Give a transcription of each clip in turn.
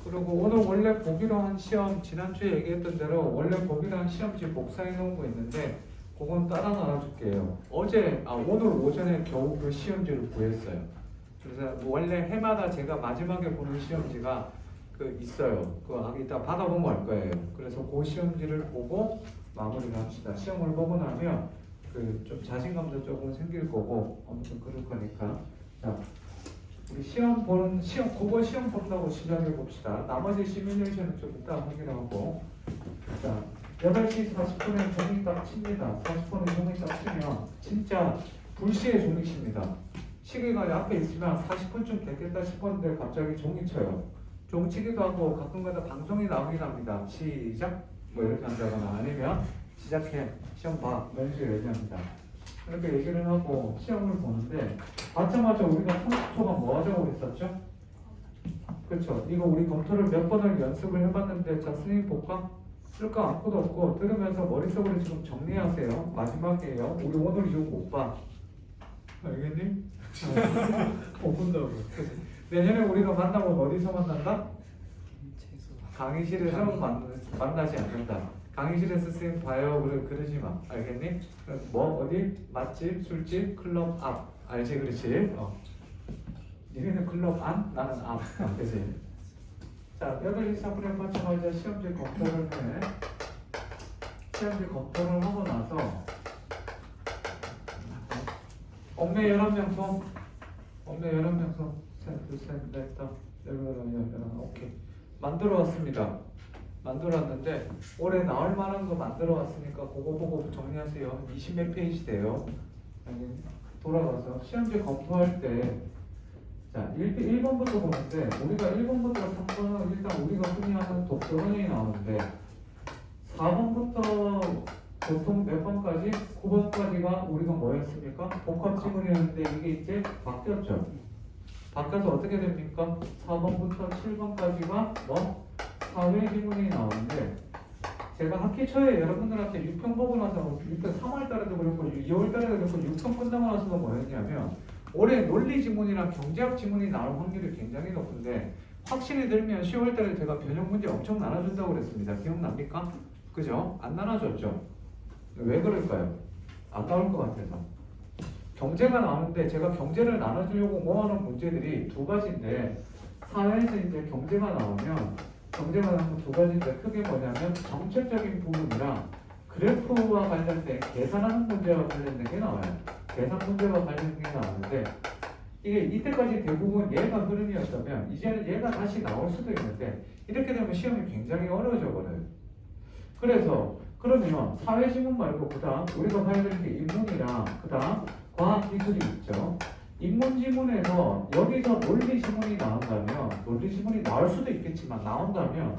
그리고 오늘 원래 보기로 한 시험, 지난주에 얘기했던 대로 원래 보기로 한 시험지 복사해 놓은 거 있는데 그건 따라 놔줄게요. 오늘 오전에 겨우 그 시험지를 구했어요. 그래서 원래 해마다 제가 마지막에 보는 시험지가 그 있어요. 그거 이따 받아보면 알 거예요. 그래서 그 시험지를 보고 마무리를 합시다. 시험을 보고 나면 그 좀 자신감도 조금 생길 거고 아무튼 그럴 거니까. 자, 우리 그거 시험 본다고 시작해 봅시다. 나머지 시뮬레이션은 좀 이따 확인하고. 자, 8시 40분에 종이 딱 칩니다. 40분에 종이 딱 치면 진짜 불시에 종이 칩니다. 시계가 앞에 있으면 40분쯤 됐겠다 싶었는데 갑자기 종이 쳐요. 종 치기도 하고 가끔가다 방송이 나오긴 합니다. 시작! 뭐 이렇게 한다거나 아니면 시작해, 시험 봐, 이런 식으로 얘기합니다. 이렇게 얘기를 하고 시험을 보는데 받자마자 우리가 30초간 뭐 하자고 그랬었죠? 그렇죠. 이거 우리 검토를 몇 번을 연습을 해봤는데 자, 선생님 볼까? 쓸 거 아무것도 없고 들으면서 머릿속으로 지금 정리하세요. 마지막이에요. 우리 오늘 이거 못 봐. 알겠니? 못 본다고. 내년에 우리가 만나면 어디서 만난다? 강의실에서 만나지 않는다. 강의실에서 선생님 봐요. 그러지 마. 알겠니? 뭐 어디? 맛집, 술집, 클럽 앞. 알지? 그렇지? 니네는 클럽 안? 나는 앞. 그치? 자, 8시 4분에 받자마자 시험지 검토를 해. 시험지 검토를 하고 나서 엄매 11명 손. 엄매 11명 손. 셋, 둘, 셋, 넷, 다. 오케이. 만들어 왔습니다. 만들어 왔는데 올해 나올 만한 거 만들어 왔으니까 그거 보고 정리하세요. 20몇 페이지 돼요. 돌아가서 시험지 검토할 때 자, 1번부터 보는데 우리가 1번부터 3번은 일단 우리가 흔히 하는 독서원이 나오는데 4번부터 보통 몇 번까지? 9번까지가 우리가 뭐였습니까? 복합지문이었는데 이게 이제 바뀌었죠. 바뀌어서 어떻게 됩니까? 4번부터 7번까지가 뭐? 사회지문이 나오는데 제가 학기 초에 여러분들한테 6편 보고 나서 6편 3월달에도 그렇고 2월달에도 그렇고 6편 끝나고 나서가 뭐였냐면 올해 논리지문이랑 경제학 지문이 나올 확률이 굉장히 높은데 확신이 들면 10월달에 제가 변형 문제 엄청 나눠준다고 그랬습니다. 기억납니까? 그죠? 안 나눠줬죠? 왜 그럴까요? 안 나올 것 같아서. 경제가 나오는데 제가 경제를 나눠주려고 모아놓은 문제들이 두 가지인데 사회에서 이제 경제가 나오면 두 가지인데 크게 뭐냐면 정책적인 부분이랑 그래프와 관련된 계산하는 문제와 관련된 게 나와요. 계산 문제와 관련된 게 나오는데 이게 이때까지 대부분 얘가 흐름이었다면 이제는 얘가 다시 나올 수도 있는데 이렇게 되면 시험이 굉장히 어려워져 버려요. 그래서 그러면 사회지문 말고 그다음 우리가 봐야 되는 게 인문이랑 그다음 과학기술이 있죠. 인문지문에서 여기서 논리지문이 나온다면 논리지문이 나올 수도 있겠지만 나온다면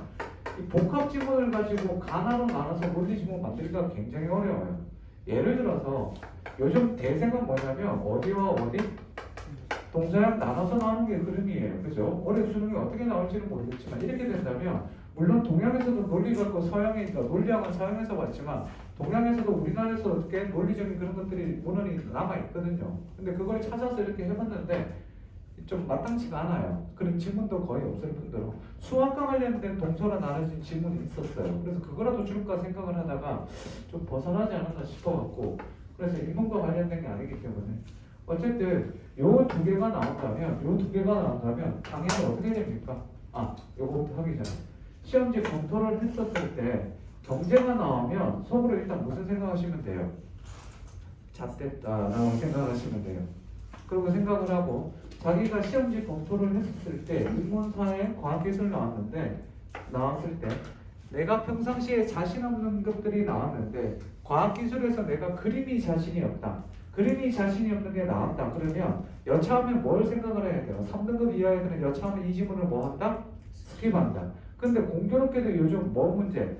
이 복합지문을 가지고 가나로 나눠서 논리지문 만들기가 굉장히 어려워요. 예를 들어서 요즘 대세가 뭐냐면 어디와 어디? 동서양 나눠서 나오는 게 흐름이에요. 그죠? 올해 수능이 어떻게 나올지는 모르겠지만 이렇게 된다면 물론 동양에서도 논리가 있고 서양에 있다. 논리학은 서양에서 왔지만 동양에서도 우리나라에서 어떻게 논리적인 그런 것들이 문헌이 남아있거든요. 근데 그걸 찾아서 이렇게 해봤는데 좀 마땅치가 않아요. 그런 지문도 거의 없을 뿐더러 수학과 관련된 동서로 나눠진 지문이 있었어요. 그래서 그거라도 줄까 생각을 하다가 좀 벗어나지 않았나 싶어갖고 그래서 인문과 관련된 게 아니기 때문에 어쨌든 요 두 개가 나온다면 당연히 어떻게 됩니까? 요거부터 하기 전에 시험지 검토를 했었을 때 경제가 나오면 속으로 일단 무슨 생각하시면 돼요? 잣됐다라고 생각하시면 돼요. 그리고 생각을 하고 자기가 시험지 검토를 했었을 때 인문사회 과학기술 나왔을 때 내가 평상시에 자신 없는 것들이 나왔는데 과학기술에서 내가 그림이 자신이 없다. 그림이 자신이 없는 게 나왔다. 그러면 여차하면 뭘 생각을 해야 돼요? 3등급 이하 애들은 여차하면 이 지문을 뭐 한다? 스킵한다. 근데 공교롭게도 요즘 뭐 문제?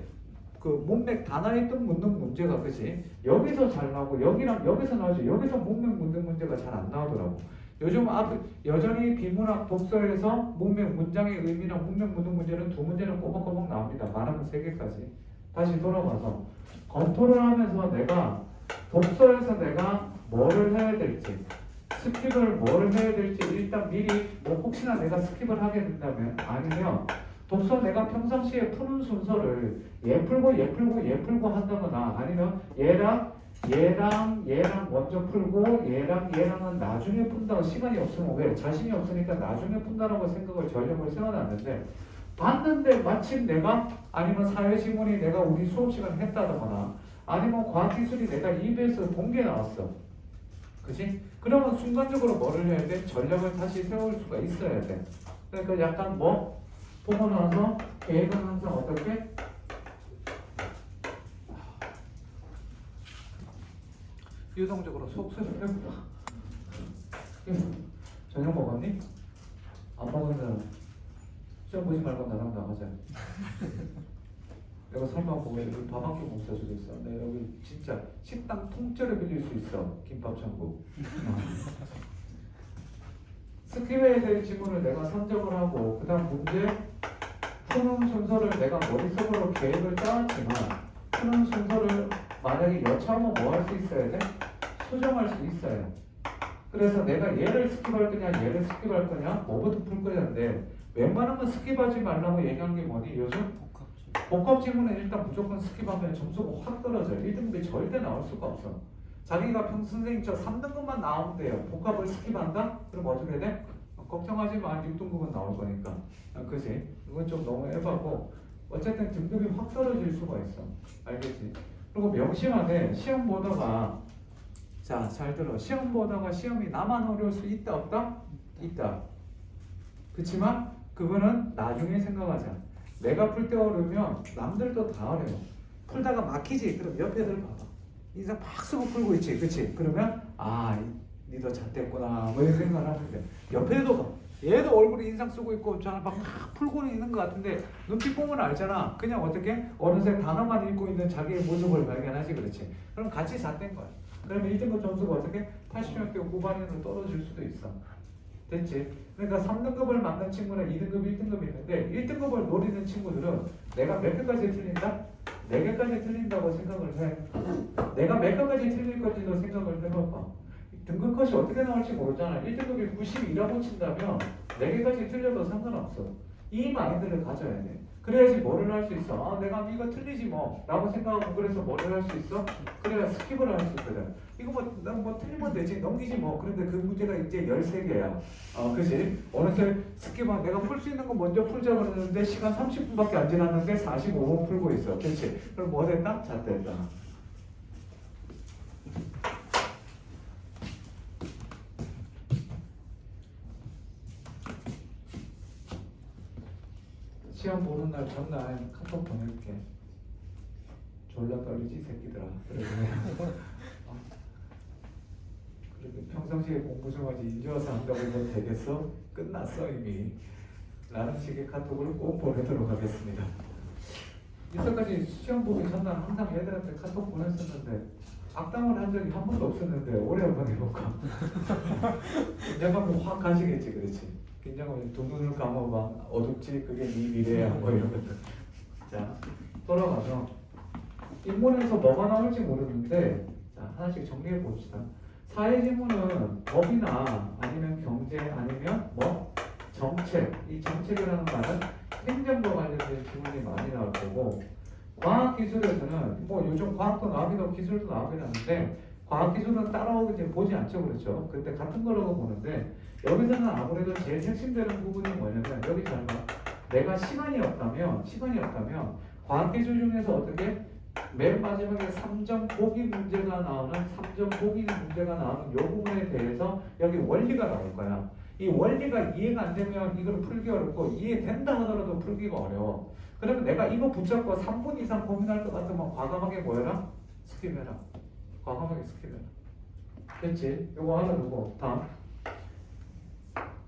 그 문맥 단어에 뜬 묻는 문제가 그지? 여기서 잘 나오고 여기랑 여기서 나오죠. 여기서 문맥 묻는 문제가 잘 안 나오더라고. 요즘 여전히 비문학 독서에서 문맥 문장의 의미랑 문맥 묻는 문제는 두 문제는 꼬박꼬박 나옵니다. 많으면 3개까지. 다시 돌아와서 검토를 하면서 내가 독서에서 내가 뭐를 해야 될지 스킵을 뭐를 해야 될지 일단 미리 뭐 혹시나 내가 스킵을 하게 된다면 아니면 독서 내가 평상시에 푸는 순서를 얘 풀고 얘 풀고 얘 풀고 한다거나 아니면 얘랑 먼저 풀고 얘랑은 나중에 푼다고 시간이 없으면 왜? 자신이 없으니까 나중에 푼다라고 생각을 전력을 세워놨는데 봤는데 마침 내가 아니면 사회지문이 내가 우리 수업 시간 했다거나 아니면 과학기술이 내가 EBS 본 게 나왔어. 그치? 그러면 순간적으로 뭐를 해야 돼? 전략을 다시 세울 수가 있어야 돼. 그러니까 약간 뭐 보고 나서 계획은 항상 어떻게? 유동적으로 속수를 해보자. 저녁 먹었니? 안 먹은 사람 시험 보지 말고 나랑 나가자. 내가 설마 보고 여기 밥 한 끼 못 사주겠어. 내가 여기 진짜 식당 통째로 빌릴 수 있어. 김밥 천국. 스킵에 대한 지문을 내가 선정을 하고 그 다음 문제 푸는 순서를 내가 머릿속으로 계획을 짜왔지만 푸는 순서를 만약에 여차하면 뭐 할 수 있어야 돼? 수정할 수 있어요. 그래서 내가 얘를 스킵할 거냐 얘를 스킵할 거냐 뭐부터 풀 거냐인데 웬만하면 스킵하지 말라고 얘기한 게 뭐니? 요즘 복합 지문은 일단 무조건 스킵하면 점수가 확 떨어져요. 1등급이 절대 나올 수가 없어. 자기가 선생님 저 3등급만 나오면 돼요. 복합을 스킵한다? 그럼 어떻게 돼? 걱정하지 마. 6등급은 나올 거니까. 그지? 이건 좀 너무 에바고 어쨌든 등급이 확 떨어질 수가 있어. 알겠지? 그리고 명심하되 시험 보다가 자, 잘 들어. 시험 보다가 시험이 나만 어려울 수 있다 없다? 있다. 그치만 그거는 나중에 생각하자. 내가 풀 때 어려우면 남들도 다 어려워. 풀다가 막히지? 그럼 옆에 애들 봐봐. 인상 팍 쓰고 풀고 있지. 그치? 그러면 아 니도 잣됐구나 뭐 이런 생각을 하는데 옆에 애도 봐. 얘도 얼굴에 인상 쓰고 있고 저는 막 풀고는 있는 것 같은데 눈빛 보면 알잖아. 그냥 어떻게 어느새 단어만 읽고 있는 자기의 모습을 발견하지. 그렇지? 그럼 같이 잣된 거야. 그러면 1등급 점수가 어떻게 80점대 후반으로 떨어질 수도 있어. 됐지? 그러니까 3등급을 맞는 친구는 2등급, 1등급이 있는데 1등급을 노리는 친구들은 내가 몇 개까지 틀린다? 4개까지 틀린다고 생각을 해. 내가 몇 개까지 틀릴 건지도 생각을 해봐봐. 등급 컷이 어떻게 나올지 모르잖아. 1등급이 92라고 친다면 4개까지 틀려도 상관없어. 이 마인드를 가져야 돼. 그래야지 뭐를 할 수 있어. 아 내가 이거 틀리지 뭐 라고 생각하고 그래서 뭐를 할 수 있어? 그래야 스킵을 할 수 있거든. 이거 뭐 틀리면 되지 넘기지 뭐. 그런데 그 문제가 이제 13개야. 그치? 어느새 스킵한 내가 풀 수 있는 거 먼저 풀자 그러는데 시간 30분밖에 안 지났는데 45분 풀고 있어. 그치? 그럼 뭐 됐다? 잣됐다. 시험 보는 날 전날 카톡 보낼게. 졸라 떨리지 새끼들아. 그러게 평상시에 공부 좀 하지 이제 와서 한다고 해도 되겠어? 끝났어 이미. 라는 식의 카톡을 꼭 보내도록 하겠습니다. 이때까지 시험 보기 전날 항상 애들한테 카톡 보냈었는데 악담을 한 적이 한 번도 없었는데 올해 한번 해볼까? 긴장감이 확 가시겠지. 그렇지? 긴장감이 두 눈을 감아봐. 어둡지? 그게 네 미래야 뭐 이런 것들. 자 돌아가서 인문에서 뭐가 나올지 모르는데 자 하나씩 정리해 봅시다. 사회지문은 법이나 아니면 경제 아니면 뭐 정책, 이 정책이라는 말은 행정과 관련된 지문이 많이 나올 거고 과학기술에서는 뭐 요즘 과학도 나오기도 하고 기술도 나오긴 하는데 과학기술은 따라오지 보지 않죠. 그렇죠? 근데 같은 거라고 보는데 여기서는 아무래도 제일 핵심되는 부분이 뭐냐면 여기 잘 봐. 내가 시간이 없다면 과학기술 중에서 어떻게 맨 마지막에 3점 보기 문제가 나오는 3점 보기 문제가 나오는 이 부분에 대해서 여기 원리가 나올 거야. 이 원리가 이해가 안 되면 이걸 풀기 어렵고 이해된다 하더라도 풀기가 어려워. 그러면 내가 이거 붙잡고 3분 이상 고민할 것 같으면 과감하게 뭐해라? 스킵해라. 과감하게 스킵해라. 됐지? 요거 하나 두고 다음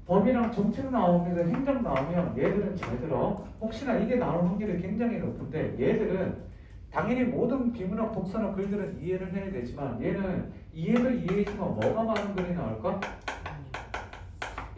법이랑 정책 나오면 행정 나오면 얘들은 잘 들어. 혹시나 이게 나올 확률이 굉장히 높은데 얘들은 당연히 모든 비문학 독서나 글들은 이해를 해야 되지만 얘는 이해를 이해했지만 뭐가 많은 글이 나올까?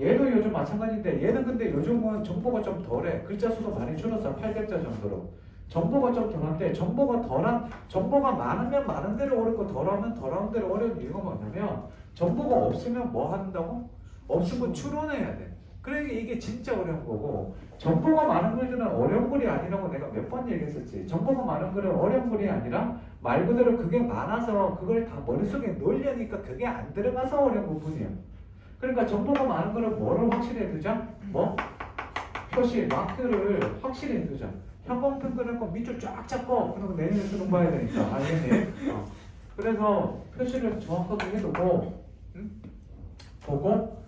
얘도 요즘 마찬가지인데 얘는 근데 요즘은 정보가 좀 덜해. 글자 수도 많이 줄었어. 800자 정도로. 정보가 좀 덜한데 정보가 많으면 많은 대로 어렵고 덜하면 덜한 대로 어려운 이유가 뭐냐면 정보가 없으면 뭐 한다고? 없으면 추론해야 돼. 그러니까 이게 진짜 어려운 거고 정보가 많은 글들은 어려운 글이 아니라고 내가 몇 번 얘기했었지. 정보가 많은 글은 어려운 글이 아니라 말 그대로 그게 많아서 그걸 다 머릿속에 넣으려니까 그게 안 들어가서 어려운 부분이에요. 그러니까 정보가 많은 글은 뭐를 확실히 해두자? 뭐? 표시, 마크를 확실히 해두자. 형광펜 그릴 거 밑줄 쫙 잡고 그리고 내년에 수능 봐야 되니까 알겠니? 그래서 표시를 정확하게 해두고 보고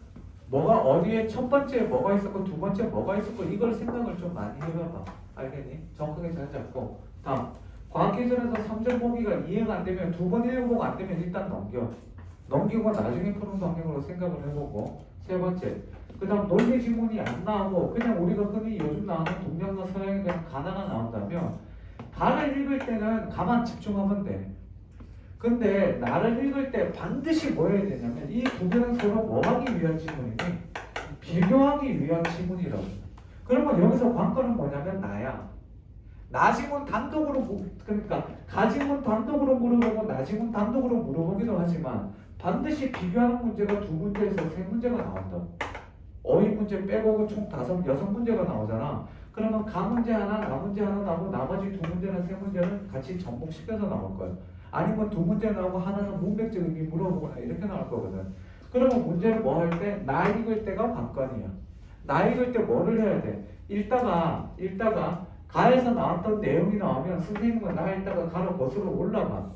뭐가 어디에 첫 번째 뭐가 있었고 두 번째 뭐가 있었고 이걸 생각을 좀 많이 해봐봐. 알겠니? 정확하게 잘 잡고 다음 과학기술에서 3점 보기가 이해가 안 되면 두 번 읽어보고 안 되면 일단 넘기고 나중에 푸는 방향으로 생각을 해보고 세 번째 그 다음 논리 지문이 안 나오고 그냥 우리가 흔히 요즘 나오는 동명과 서양에 대한 가나가 나온다면 가를 읽을 때는 가만 집중하면 돼. 근데 나를 읽을 때 반드시 뭐 해야 되냐면 이 두 개는 서로 뭐 하기 위한 지문이니? 비교하기 위한 지문이라고. 그러면 여기서 관건은 뭐냐면 나야. 나 지문 단독으로 그러니까 가 지문 단독으로 물어보고 나 지문 단독으로 물어보기도 하지만 반드시 비교하는 문제가 두 문제에서 세 문제가 나온다고. 어휘 문제 빼고 총 여섯 문제가 나오잖아. 그러면 가 문제 하나, 나 문제 하나 나오고 나머지 두 문제나 세 문제는 같이 접목시켜서 나올 거야. 아니면 두 문제 나오고 하나는 문맥적 의미 물어보거나 이렇게 나올 거거든. 그러면 문제를 뭐 할 때? 나 읽을 때가 관건이야. 나 읽을 때 뭐를 해야 돼? 읽다가 가에서 나왔던 내용이 나오면 선생님은 나 읽다가 가로 거슬러 올라가.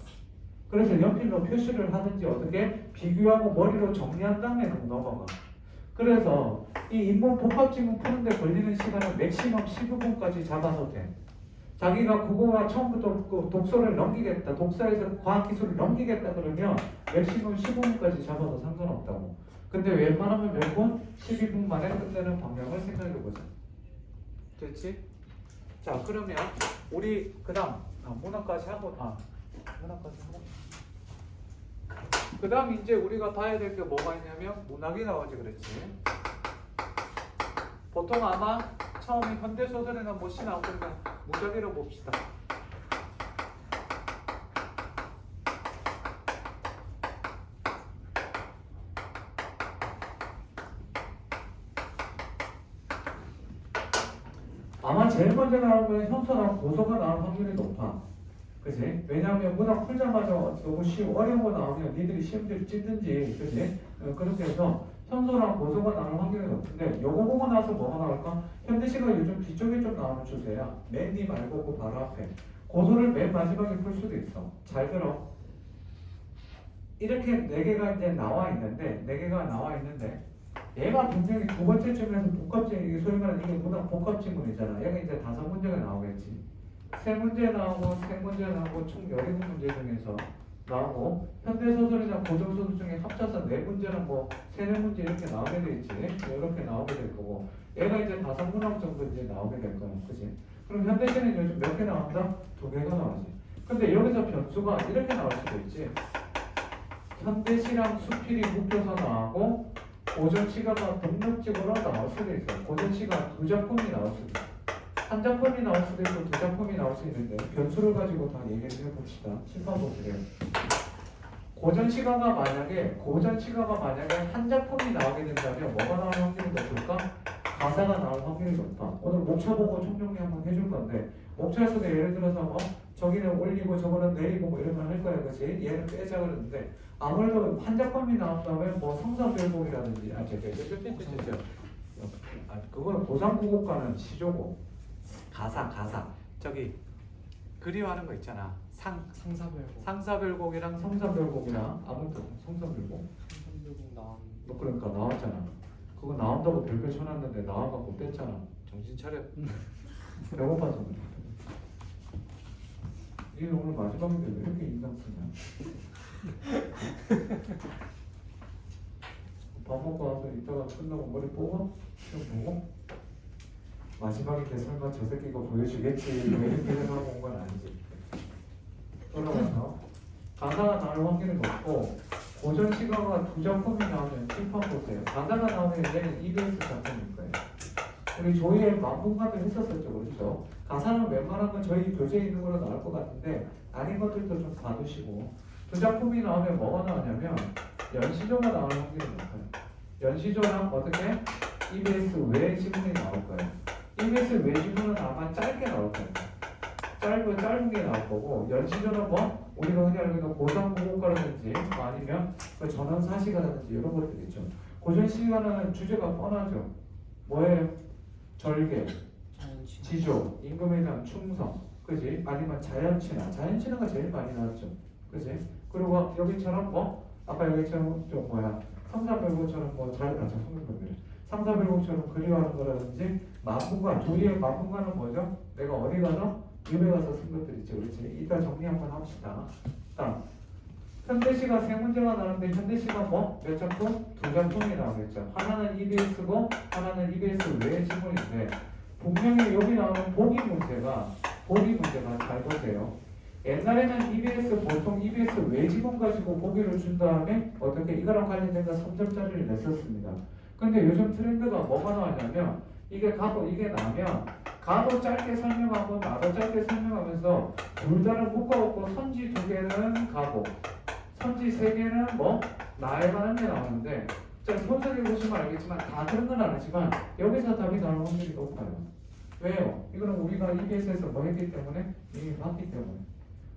그래서 연필로 표시를 하든지 어떻게 비교하고 머리로 정리한 다음에 넘어가. 그래서 이 인문 복합지문 푸는데 걸리는 시간은 맥시멈 15분까지 잡아도 돼. 자기가 국어와 처음부터 그 독서를 넘기겠다, 독서에서 과학기술을 넘기겠다 그러면 맥시멈 15분까지 잡아도 상관없다고. 근데 웬만하면 몇 분? 12분 만에 끝내는 방향을 생각해보자. 됐지? 자 그러면 우리 그 다음 문학까지 하고 그 다음 이제 우리가 봐야 될 게 뭐가 있냐면 문학이 나오지 그랬지. 보통 아마 처음에 현대소설이나 뭐시 나올 건데 무작위로 봅시다. 아마 제일 먼저 나오면 현서랑 고소가 나올 확률이 높아. 그지? 왜냐하면 문학 풀자마자 너무 어려운 거 나오면 니들이 시험지를 찢든지, 그지? 그렇게 해서 현소랑 고소가 나올 확률이 높은데 요거 보고 나서 뭐가 나올까? 현대시가 요즘 뒤쪽에 좀 나오는 추세야. 맨 뒤 말고 그 바로 앞에. 고소를 맨 마지막에 풀 수도 있어. 잘 들어. 이렇게 4개가 이제 나와 있는데 얘가 분명히 두 번째쯤에서 복합지문, 소위 말하는 이게 문학 복합지문이잖아. 얘가 이제 5문제가 나오겠지. 3문제 나오고 3문제 나오고 총 17문제 중에서 나오고 현대소설이나 고전소설 중에 합쳐서 4문제는 뭐 3-4문제 이렇게 나오게 되겠지. 이렇게 나오게 될 거고 얘가 이제 5문항 정도 이제 나오게 될 거야. 그치? 그럼 현대시는 요즘 몇 개 나온다? 2개가 나오지. 근데 여기서 변수가 이렇게 나올 수도 있지. 현대시랑 수필이 묶여서 나오고 고전시가가 독립적으로 나올 수도 있어. 고전시가 2작품이 나올 수도 있어. 한 작품이 나올 수도 있고 2작품이 나올 수 있는데 변수를 가지고 다 얘기를 해봅시다. 심판보세요. 고전시가가 만약에 한 작품이 나오게 된다면 뭐가 나올 확률이 높을까? 가사가 나올 확률이 높아. 오늘 목차 보고 총정리 한번 해줄 건데 목차에서도 예를 들어서 뭐 저기는 올리고 저거는 내리고 뭐 이런 걸 할 거야. 그치? 얘는 빼자 그러는데 아무래도 한 작품이 나온다면 뭐 성사별곡이라든지 그거는 고상국어과는 시조고 가사 저기 그리워하는 거 있잖아. 상사별곡이랑 성사별곡이랑 아무튼 성사별곡 너 그러니까 나왔잖아. 그거 나온다고 별표 쳐놨는데 나와갖고 뺐잖아. 정신 차려. 배고파서 그래. 니는 오늘 마지막인데 왜 이렇게 인상 쓰냐? 밥 먹고 와서 이따가 끝나고 머리 뽑아? 시험 보고? 마지막인데 설마 저 새끼가 보여주겠지 뭐 이렇게 생각하고 온 건 아니지. 돌아가서 가사가 나올 확률이 높고 고전 시가가 2작품이 나오면 칠판 보세요. 가사가 나오면 얘는 EBS 작품일 거예요. 우리 조이의 만분간을 했었었죠. 그렇죠? 가사는 웬만한 건 저희 교재에 있는 거로 나올 것 같은데 아닌 것들도 좀 봐두시고 2작품이 나오면 뭐가 나오냐면 연시조가 나올 확률이 높아요. 연시조랑 어떻게? EBS 외 지문이 나올 거예요. EBS 외 지문은 아마 짧게 나올 거예요. 짧은 게 나올 거고, 연시조는 뭐 우리가 흔히 알고 있는 고상 국어과라든지 아니면 전원 사시가라든지 이런 것들 있죠. 고전 시간은 주제가 뻔하죠. 뭐예요? 절개, 지조, 임금에 대한 충성, 그지? 아니면 자연친화가 제일 많이 나왔죠, 그지? 그리고 여기처럼 뭐 아까 여기처럼 좀 뭐야 상사별곡처럼 뭐 상사별곡처럼 그리워하는 거라든지 만분관, 조리의 만분관은 뭐죠? 내가 어디 가서 유배 가서 쓴 것들 있죠, 그렇지? 이따 정리 한번 합시다. 다음 현대시가 세 문제가 나오는데 현대시가 뭐? 몇 작품? 두 작품이 나오겠죠. 하나는 EBS고 하나는 EBS 외의 지문인데 분명히 여기 나오는 보기 문제가 잘 보세요. 옛날에는 EBS 보통 EBS 외 지문 가지고 보기를 준 다음에 어떻게 이거랑 관련된 거 3점짜리를 냈었습니다. 근데 요즘 트렌드가 뭐가 나왔냐면 이게 가도 이게 나면 가도 짧게 설명하고 나도 짧게 설명하면서 둘 다를 묶어갖고 선지 2개는 가고 선지 3개는 뭐 나에 관한 게 나오는데 자 본석에 보시면 알겠지만 다 그런 건 아니지만 여기서 답이 나올 확률이 높아요. 왜요? 이거는 우리가 EBS에서 뭐 했기 때문에 이미 봤기 때문에.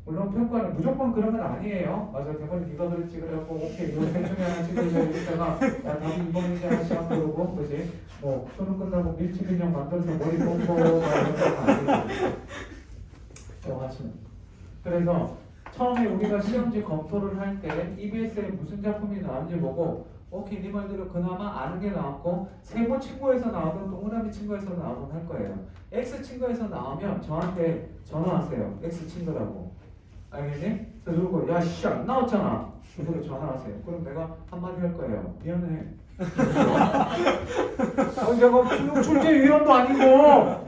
물론 평가는 무조건 그런 건 아니에요. 맞아, 대본에 네가 그랬지 그래갖고 오케이 이거 셋 중에 하나 찍으셔 이랬다가 야 답이 2번이지 하나씩 안 그러고 그지? 뭐 수능 끝나고 밀집 인형 만들어서 머리 뽑고 이런 거 아니고 하시는. 그래서 처음에 우리가 시험지 검토를 할 때 EBS에 무슨 작품이 나왔는지 보고 오케이 네 말대로 그나마 아는 게 나왔고 세모 친구에서 나오든 동그라미 친구에서 나오든 할 거예요. X 친구에서 나오면 저한테 전화하세요. X 친구라고. 알겠니? 그래서 누르고 야씨 안 나왔잖아. 그래서 전화하세요. 그럼 내가 한마디 할 거예요. 미안해. 내가 출제위원도 아니고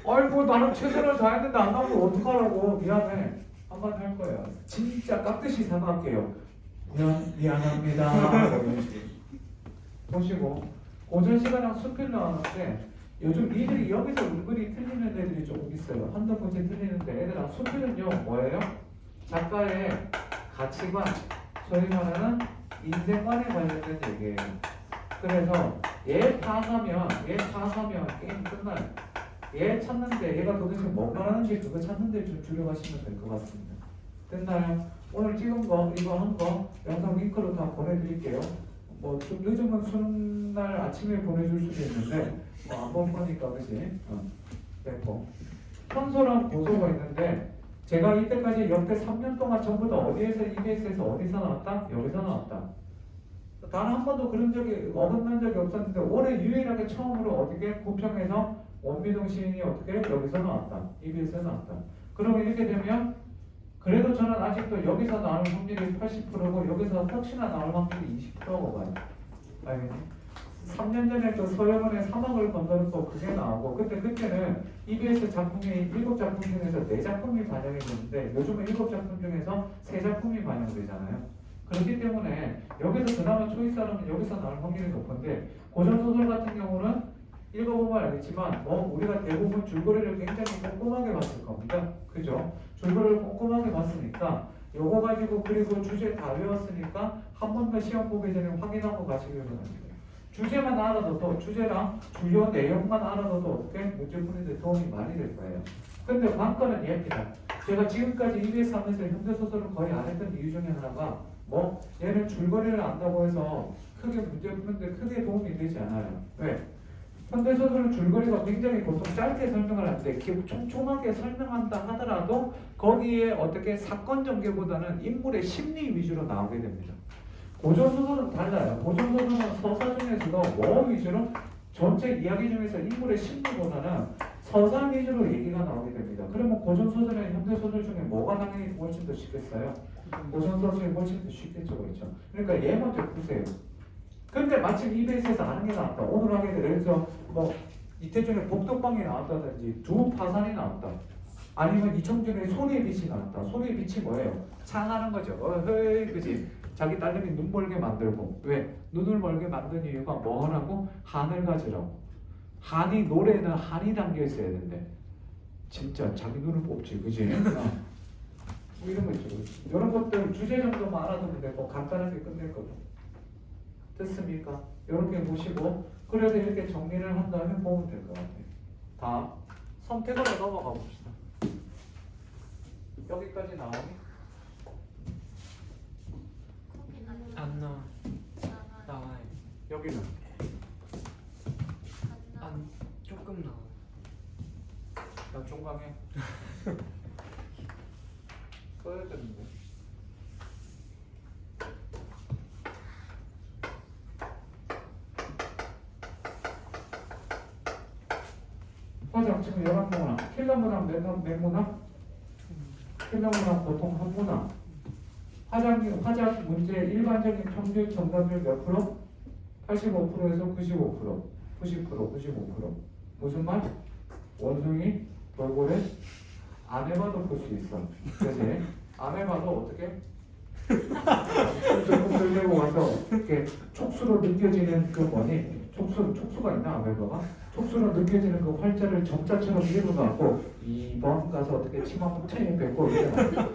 아이고 나는 최선을 다했는데 안 나오면 어떡하라고. 미안해. 한마디 할 거예요. 진짜 깍듯이 사과할게요. 미안합니다. 보시고 고전 시간이랑 수필 나왔는데 요즘 이들이 여기서 은근히 틀리는 애들이 조금 있어요. 한두 문제 틀리는데 애들아 수필은요 뭐예요? 작가의 가치관, 소위 말하는 인생관에 관련된 얘기예요. 그래서 얘 파악하면 게임 끝나요. 얘 찾는데 얘가 도대체 뭐 말하는지 그거 찾는데 좀 줄여가시면 될 것 같습니다. 됐나요? 오늘 찍은 거 이거 한 거 영상 링크로 다 보내드릴게요. 뭐 좀 늦으면 수능 날 아침에 보내줄 수도 있는데 뭐 안 볼 거니까 그지? 됐고 현소랑 고소가 있는데 제가 이때까지 역대 3년 동안 전부 다 어디에서 EBS에서 어디서 나왔다? 여기서 나왔다. 단 한 번도 그런 적이 어긋난 적이 없었는데 올해 유일하게 처음으로 어떻게 고평에서 원미동 시인이 어떻게 여기서 나왔다. EBS에 나왔다. 그럼 이렇게 되면 그래도 저는 아직도 여기서 나올 확률이 80%고 여기서 혹시나 나올 확률이 20%고 봐요. 알겠니? 3년 전에 또 서영원의 사막을 건너는 또 그게 나오고 그때는 EBS 작품이 7작품 중에서 4작품이 반영이 되는데 요즘은 7작품 중에서 3작품이 반영되잖아요. 그렇기 때문에 여기서 그나마 초이스하면 여기서 나올 확률이 높은데 고전소설 같은 경우는 읽어보면 알겠지만 우리가 대부분 줄거리를 굉장히 꼼꼼하게 봤을 겁니다. 그죠? 줄거리를 꼼꼼하게 봤으니까 요거 가지고 그리고 주제 다 외웠으니까 한 번 더 시험 보기 전에 확인하고 가시길 바랍니다. 주제만 알아둬도 주제랑 주요 내용만 알아둬도 어떻게 문제 푸는데 도움이 많이 될 거예요. 근데 관건은 얘입니다. 제가 지금까지 EBS 하면서 현대소설을 거의 안 했던 이유 중에 하나가 얘는 줄거리를 안다고 해서 크게 문제 푸는데 크게 도움이 되지 않아요. 왜? 현대소설은 줄거리가 굉장히 보통 짧게 설명을 하는데 촘촘하게 설명한다 하더라도 거기에 어떻게 사건 전개보다는 인물의 심리 위주로 나오게 됩니다. 고전소설은 달라요. 고전소설은 서사 중에서도 뭐 위주로 전체 이야기 중에서 인물의 심리보다는 서사 위주로 얘기가 나오게 됩니다. 그러면 고전소설과 현대소설 중에 뭐가 당연히 훨씬 더 쉽겠어요? 고전소설이 훨씬 더 쉽겠죠. 그렇죠? 그러니까 얘 먼저 보세요. 근데 마침 EBS에서 아는 게 나왔다. 오늘 하게 돼. 그래서 이태준의 복덕방이 나왔다든지 두 파산이 나왔다. 아니면 이청준의 소리의 빛이 나왔다. 소리의 빛이 뭐예요? 창하는 거죠. 헤이 그지? 자기 딸내미 눈 멀게 만들고. 왜? 눈을 멀게 만든 이유가 뭐 하라고? 한을 가지라고. 한이 노래에는 한이 담겨 있어야 된대. 진짜 자기 눈을 뽑지. 그지? 뭐 이런 거 있죠. 이런 것들 주제 정도만 알아두면 되고 간단하게 끝낼 거고. 됐습니까? 이렇게 보시고 그래서 이렇게 정리를 한 다음에 보면 될 것 같아요. 다음 선택으로 넘어가 봅시다. 여기까지 나오니? 안 나와. 나와요. 여기는? 안 조금 나와. 나 종강해. 써야 되는데. 화장 지금 11문항. 킬러문항 몇 문항? 킬러문항 보통 한 문항. 화장 문제 일반적인 평균 정답률 몇 프로? 85%에서 95%, 90%, 95%. 무슨 말? 원숭이, 돌고래 안 해봐도 볼 수 있어. 그치? 안 해봐도 어떻게? 조금 들고 와서 이렇게 촉수로 느껴지는 그 뭐니? 촉수가 있나 아메바가? 촉수로 느껴지는 그 활자를 점자처럼 밀어갖고 2번 가서 어떻게 치마 목차에 뱉고 이러잖아.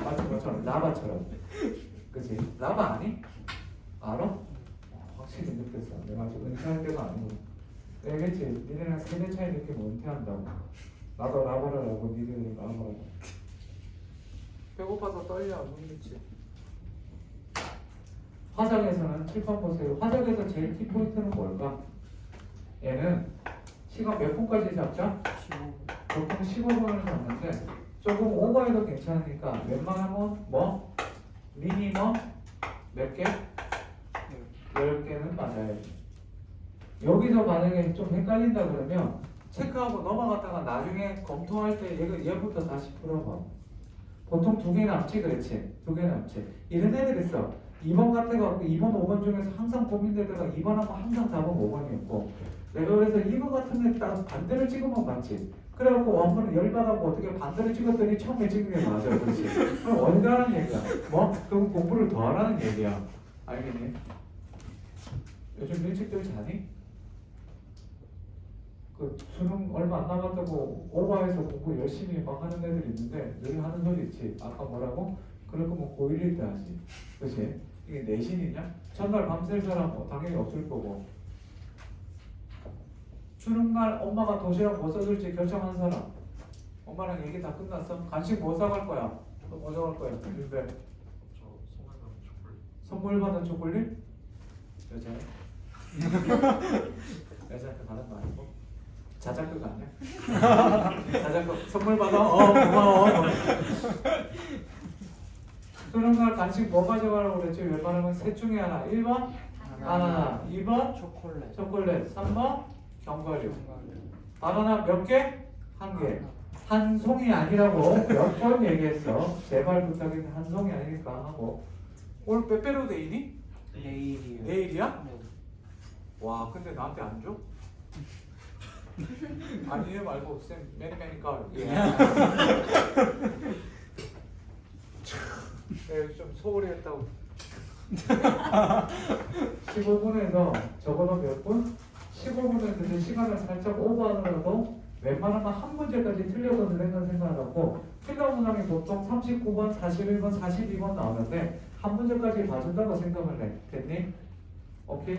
맞은 것처럼 라바처럼. 그치? 라바 아니? 알아? 확실히 느꼈어. 내가 지금 은퇴할 때가 아니고. 내겠지. 니네랑 세대 차이 느끼면 은퇴한다고. 나도 라바라고 니들이 라바라고. 배고파서 떨려. 못 믿지. 화작에서는 칠판 보세요. 화작에서 제일 키포인트는 뭘까? 얘는 시간 몇 분까지 잡자? 15분. 보통 15분을 잡는데 조금 오버해도 괜찮으니까 웬만하면 뭐? 미니멈 몇 개? 10개는 맞아야지. 여기서 만약에 좀 헷갈린다 그러면 체크하고 넘어갔다가 나중에 검토할 때 얘부터 다시 풀어봐. 보통 2개 남지 그랬지? 2개 남지. 이런 애들 있어. 2번 같아갖고 2번, 5번 중에서 항상 고민되다가 2번하고 항상 답은 5번이었고 내가 그래서 이거 같은 애 딱 반대로 찍으면 맞지. 그래갖고 원본은 열받아고 어떻게 반대로 찍었더니 처음에 찍은 게 맞아. 그렇지. 그럼 어디가 하는 얘기야? 뭐? 그럼 공부를 더 하라는 얘기야. 알겠니? 요즘 일찍들 자니? 그 수능 얼마 안 남았다고 오버해서 공부 열심히 막 하는 애들 있는데 늘 하는 소리 있지. 아까 뭐라고? 그럴 거면 고1일 때 하지. 그치? 이게 내신이냐? 전날 밤샐 사람 뭐 당연히 없을 거고. 수능날 엄마가 도시락 뭐 써줄지 결정한 사람. 엄마랑 얘기 다 끝났어? 간식 뭐 사갈 거야? 너 뭐 사갈 거야? 근데 저 선물 받은 초콜릿. 선물 받은 초콜릿? 여자야? 여자한테 받은 거 아니고? 자작극 아니야? 자작극 선물 받아? 고마워. 수능날 간식 뭐 가져가라고 그랬지? 웬만하면 셋 중에 하나. 1번? 바나나. 2번? 초콜릿. 3번? 견과류. 바나나 몇 개? 1개. 한 송이 아니라고 몇 번 얘기했어. 제발 부탁인데 한 송이 아니니까 하고. 오늘 빼빼로데이니? 내일이요. 내일이야? 네. 와 근데 나한테 안 줘? 아니 얘 말고 쌤 매니까 예. 네, 좀 소홀히 했다고 15분에서 적어도 몇 분? 15분에 근데 시간을 살짝 오버하더라도 웬만하면 한 문제까지 틀려도 된다는 생각을 하고 필러 문항이 보통 39번, 41번, 42번 나오는데 한 문제까지 봐준다고 생각을 해. 됐니? 오케이?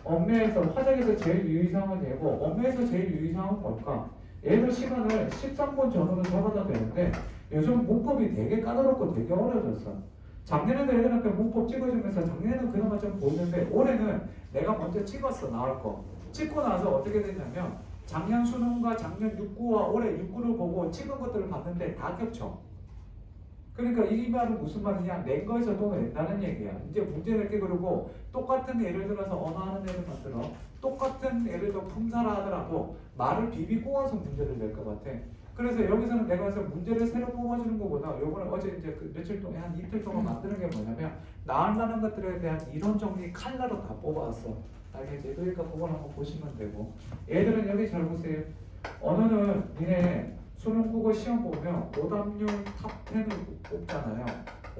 엄매에서 화작에서 제일 유의사항은 되고 엄매에서 제일 유의사항은 뭘까? 얘도 시간을 13분 전후로 잡아도 되는데 요즘 문법이 되게 까다롭고 되게 어려졌어. 작년에도 애들한테 문법 찍어주면서 작년에는 그나마 좀 보이는데 올해는 내가 먼저 찍었어 나올 거. 찍고 나서 어떻게 되냐면 작년 수능과 작년 6구와 올해 6구를 보고 찍은 것들을 봤는데 다 겹쳐. 그러니까 이 말은 무슨 말이냐? 낸 거에서 또 낸다는 얘기야. 이제 문제 낼게 그러고 똑같은 예를 들어서 언어하는 애를 만들어. 똑같은 예를 들어 품사라 하더라도 말을 비비 꼬아서 문제를 낼 것 같아. 그래서 여기서는 내가 그래서 문제를 새로 뽑아주는 것보다 요번에 어제 이제 그 며칠 동안 한 이틀 동안 만드는 게 뭐냐면 나온다는 것들에 대한 이론 정리 칼라로 다 뽑아왔어. 알겠지? 그러니까 그걸 한번 보시면 되고. 얘들은 여기 잘 보세요. 언어는 니네 수능 국어 시험 보면 오답률 탑 10을 뽑잖아요.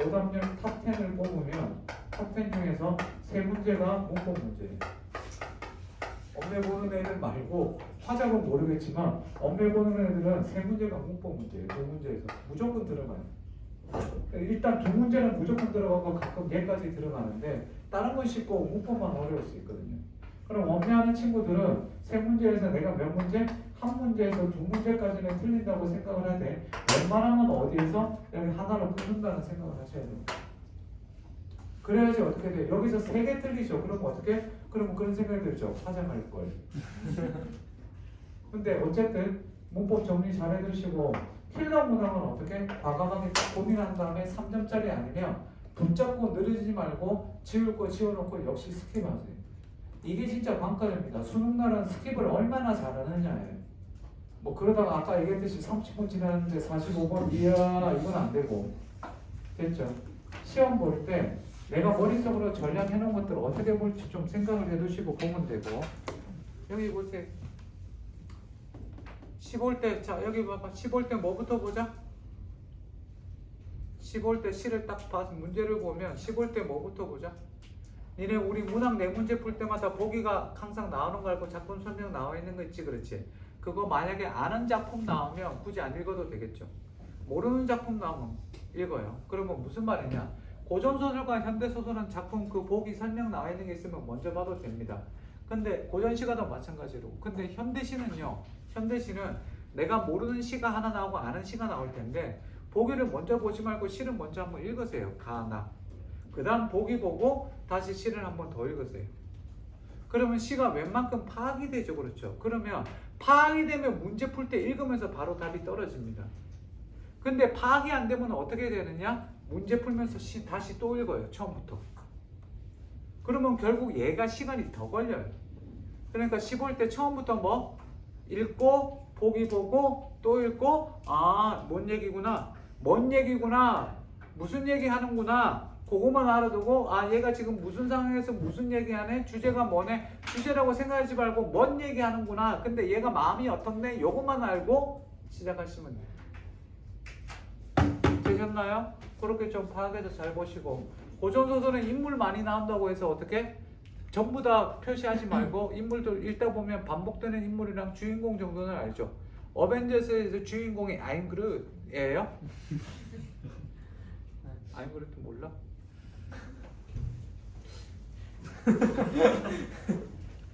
오답률 탑 10을 뽑으면 탑 10 중에서 3문제가 문법 문제예요. 엄매 보는 애들 말고 화작은 모르겠지만 엄매 보는 애들은 3문제가 문법 문제예요. 2문제에서 무조건 들어가요. 일단 두 문제는 무조건 들어가고 가끔 얘까지 들어가는데 다른 건 쉽고 문법만 어려울 수 있거든요. 그럼 원래하는 친구들은 세 문제에서 내가 몇 문제? 한 문제에서 두 문제까지는 틀린다고 생각을 하되 웬만하면 어디에서 여기 하나로 끊는다는 생각을 하셔야 돼요. 그래야지 어떻게 돼? 여기서 세 개 틀리죠. 그럼 어떻게? 그러면 그런 생각이 들죠. 화장할 걸. 근데 어쨌든 문법 정리 잘 해두시고 킬러 문항은 어떻게? 과감하게 딱 고민한 다음에 3점짜리 아니면 붙잡고 느려지지 말고 지울 거 지워놓고 역시 스킵하세요. 이게 진짜 관건입니다. 수능날은 스킵을 얼마나 잘하느냐예요. 뭐 그러다가 아까 얘기했듯이 30분 지났는데 45번 이야 이건 안 되고 됐죠? 시험 볼 때 내가 머릿속으로 전략해 놓은 것들 어떻게 볼지 좀 생각을 해두시고 보면 되고 여기 보세요. 15올 때, 자 여기 봐봐. 15올 때 뭐부터 보자? 15올 때 시를 딱 봐서 문제를 보면 15올 때 뭐부터 보자? 니네 우리 문항 4문제 풀 때마다 보기가 항상 나오는 거 알고 작품 설명 나와 있는 거 있지, 그렇지? 그거 만약에 아는 작품 나오면 굳이 안 읽어도 되겠죠. 모르는 작품 나오면 읽어요. 그러면 무슨 말이냐? 고전소설과 현대소설은 작품 그 보기 설명 나와 있는 게 있으면 먼저 봐도 됩니다. 근데 고전시가도 마찬가지로. 근데 현대시는요. 현대시는 내가 모르는 시가 하나 나오고 아는 시가 나올 텐데 보기를 먼저 보지 말고 시를 먼저 한번 읽으세요. 가나. 그 다음 보기 보고 다시 시를 한번 더 읽으세요. 그러면 시가 웬만큼 파악이 되죠. 그렇죠? 그러면 파악이 되면 문제 풀 때 읽으면서 바로 답이 떨어집니다. 근데 파악이 안 되면 어떻게 되느냐? 문제 풀면서 시 다시 또 읽어요. 처음부터. 그러면 결국 얘가 시간이 더 걸려요. 그러니까 시 볼 때 처음부터 뭐? 읽고 보기 보고 또 읽고 아, 뭔 얘기구나. 뭔 얘기구나. 무슨 얘기 하는구나. 그거만 알아두고 아, 얘가 지금 무슨 상황에서 무슨 얘기하네? 주제가 뭐네? 주제라고 생각하지 말고 뭔 얘기하는구나. 근데 얘가 마음이 어떻네? 요것만 알고 시작하시면 돼요. 되셨나요? 그렇게 좀 파악해서 잘 보시고 고전소설은 인물 많이 나온다고 해서 어떻게? 전부 다 표시하지 말고 인물들 읽다 보면 반복되는 인물이랑 주인공 정도는 알죠. 어벤져스에서 주인공이 아임그루트예요? 아임그루트 몰라?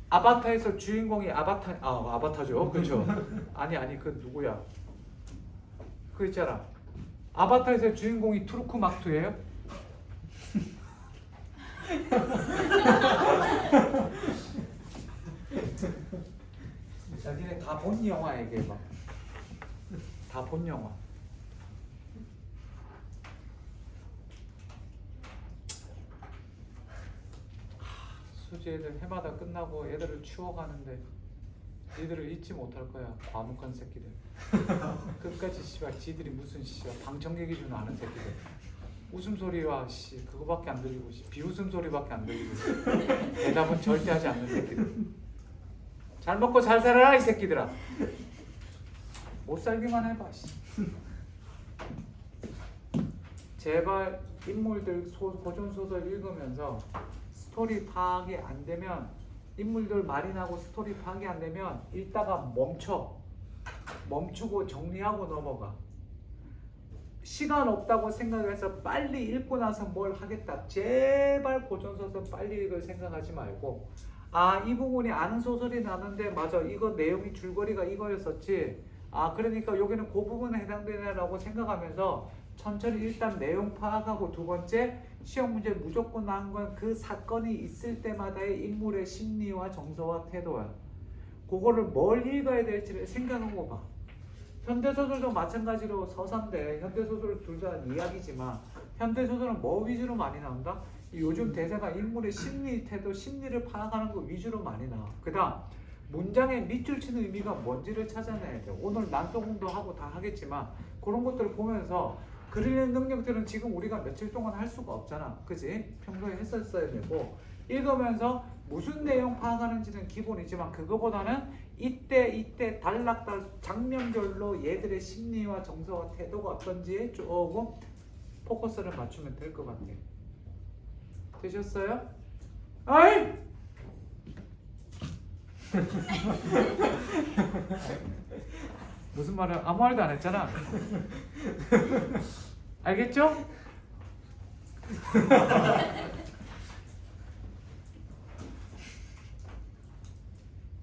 아바타에서 주인공이 아바타죠. 그렇죠? 아니 그 누구야? 그 있잖아. 아바타에서 주인공이 투르크 막투예요? 야, 니네 다 본 영화 얘기해봐. 다 본 영화. 수지 애들 해마다 끝나고 애들을 추워가는데 니들을 잊지 못할 거야. 과묵한 새끼들. 끝까지 씨발 지들이 무슨 씨발 방청객이 줄 아는 새끼들. 웃음소리와 씨 그거밖에 안 들리고 씨 비웃음소리밖에 안 들리고 대답은 절대 하지 않는 새끼들. 잘 먹고 잘 살아라 이 새끼들아. 못 살기만 해봐 씨. 제발 인물들 고전소설 읽으면서 스토리 파악이 안 되면 인물들 말이 나고 스토리 파악이 안 되면 읽다가 멈추고 정리하고 넘어가. 시간 없다고 생각해서 빨리 읽고 나서 뭘 하겠다. 제발 고전소설 빨리 읽을 생각하지 말고 아, 이 부분이 아는 소설이 나는데 맞아. 이거 내용이 줄거리가 이거였었지. 아, 그러니까 여기는 그 부분에 해당되네라고 생각하면서 천천히 일단 내용 파악하고 두 번째 시험 문제 무조건 나온 건 그 사건이 있을 때마다의 인물의 심리와 정서와 태도야. 그거를 뭘 읽어야 될지를 생각하고 봐. 현대소설도 마찬가지로 서사인데 현대소설 둘 다 이야기지만 현대소설은 뭐 위주로 많이 나온다? 요즘 대세가 인물의 심리, 태도, 심리를 파악하는 거 위주로 많이 나와. 그 다음 문장의 밑줄 치는 의미가 뭔지를 찾아내야 돼. 오늘 난소공도 하고 다 하겠지만 그런 것들을 보면서 그리는 능력들은 지금 우리가 며칠 동안 할 수가 없잖아. 그지? 평소에 했었어야 되고 읽으면서 무슨 내용 파악하는지는 기본이지만 그거보다는 이때 단락달 장면별로 얘들의 심리와 정서와 태도가 어떤지에 조금 포커스를 맞추면 될 것 같아요. 되셨어요? 아이! 무슨 말을 아무 말도 안 했잖아. 알겠죠?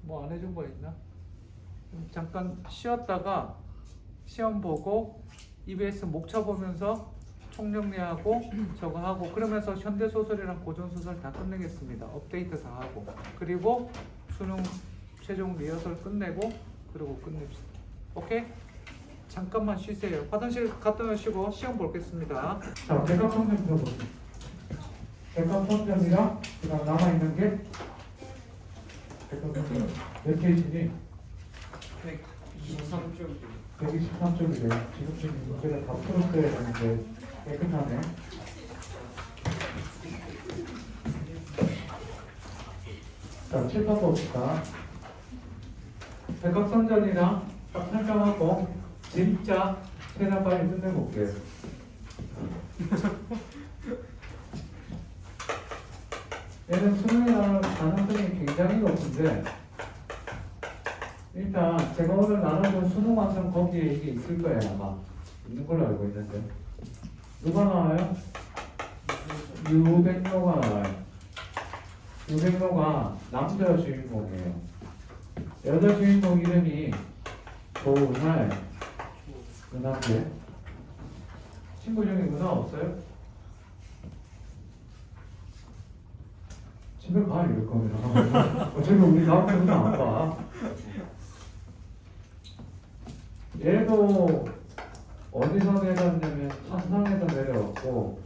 뭐 안 해준 거 있나? 잠깐 쉬었다가 시험 보고 EBS 목차 보면서 총정리하고 저거 하고 그러면서 현대소설이랑 고전소설 다 끝내겠습니다. 업데이트 다 하고 그리고 수능 최종 리허설 끝내고 그리고 끝냅시다. 오케이? 잠깐만 쉬세요. 화장실 갔다 오시고 시험 보겠습니다. 자, 백합성점 들어보세요. 백합성점이랑 그다음 남아있는 게 백합성점 몇 페이지니? 123쪽 123쪽이래요. 지금 문제를 다 풀었어야 되는데 깨끗하네. 자, 7번 봅시다. 백악선전이랑 딱 설명하고 진짜 최대한 빨리 끝내볼게요. 얘는 수능에 나올 가능성이 굉장히 높은데 일단 제가 오늘 나눠준 수능 완성 거기에 이게 있을 거예요. 아마 있는 걸로 알고 있는데 누가 나와요? 유백로가 나와요. 유백로가 남자 주인공이에요. 여자 주인공 이름이 조은할, 은하인데 친구 중에 은하 없어요? 집에 가 이럴 거면 어차피 우리 다음 주는 안 봐. 얘도 어디서 내려왔냐면 천상에서 내려왔고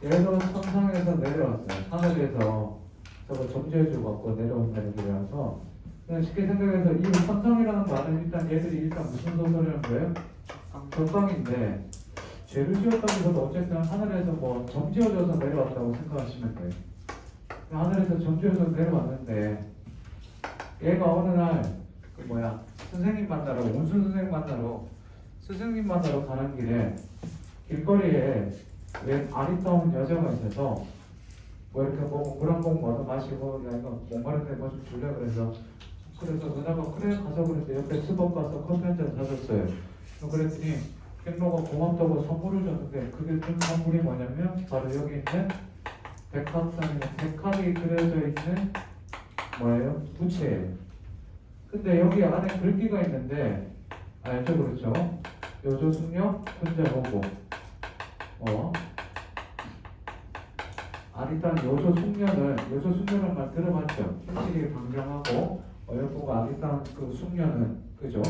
얘도 천상에서 내려왔어요. 하늘에서 저거 점지해주고 갖고 내려온다는 얘기라서 그냥 쉽게 생각해서 이 천상이라는 말은 일단 얘들이 일단 무슨 소설이라는 거예요? 전방인데 죄를 지었다기보다 어쨌든 하늘에서 뭐 점지어져서 내려왔다고 생각하시면 돼요. 하늘에서 점지어서 내려왔는데 얘가 어느 날 그 선생님 만나러 운수 선생님 만나러 스승님 만나러 가는 길에 길거리에 웬 아리따운 여자가 있어서 뭐 이렇게 뭐 물 한 번 얻어 마시고 야 이거 목마른데 뭐 좀 줄래 그래서 누나가 그래 가서 그랬는데 옆에 스벅 가서 커피 한 잔 사줬어요. 그랬더니 백로가 고맙다고 선물을 줬는데 그게 준 선물이 뭐냐면 바로 여기 있는 백합상에 백합이 그려져 있는 뭐예요? 부채예요. 근데 여기 안에 글귀가 있는데 알죠? 그렇죠? 요조숙녀 혼자오고 아리따운 요조숙녀는 말 들어봤죠? 현실이 강경하고 어여쁘고 아리따운 그 숙녀는 그죠?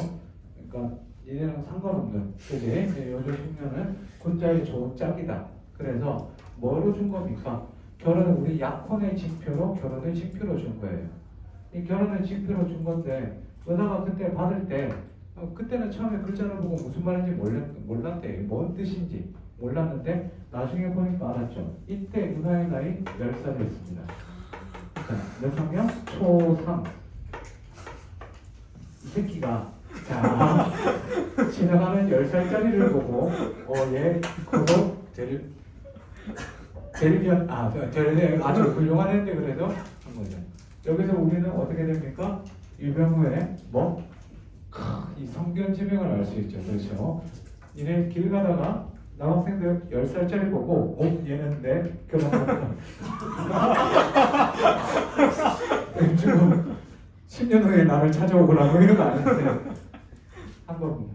그러니까 얘네랑 상관없는 그지? 요조숙녀는 군자의 좋은 짝이다. 그래서 뭐로 준 겁니까? 결혼을 우리 약혼의 징표로 결혼의 징표로 준 거예요. 이 결혼의 징표로 준 건데 은하가 그때 받을 때 그때는 처음에 글자를 보고 무슨 말인지 몰랐대. 뭔 뜻인지 몰랐는데 나중에 보니까 알았죠. 이때 은하의 나이 10살이었습니다. 몇 학년? 초3. 이 새끼가 자 지나가는 10살짜리를 보고 얘 고도 대리견 아주 훌륭한 애인데 그래도 한 거죠. 여기서 우리는 어떻게 됩니까? 유병우의 이 성견지명을 알 수 있죠. 그렇죠? 이래 길 가다가 남학생들 10살짜리 보고 얘는 내 결혼한다. 지금 10년 후에 나를 찾아오거나 뭐 이런 거 아닌데 한 겁니다.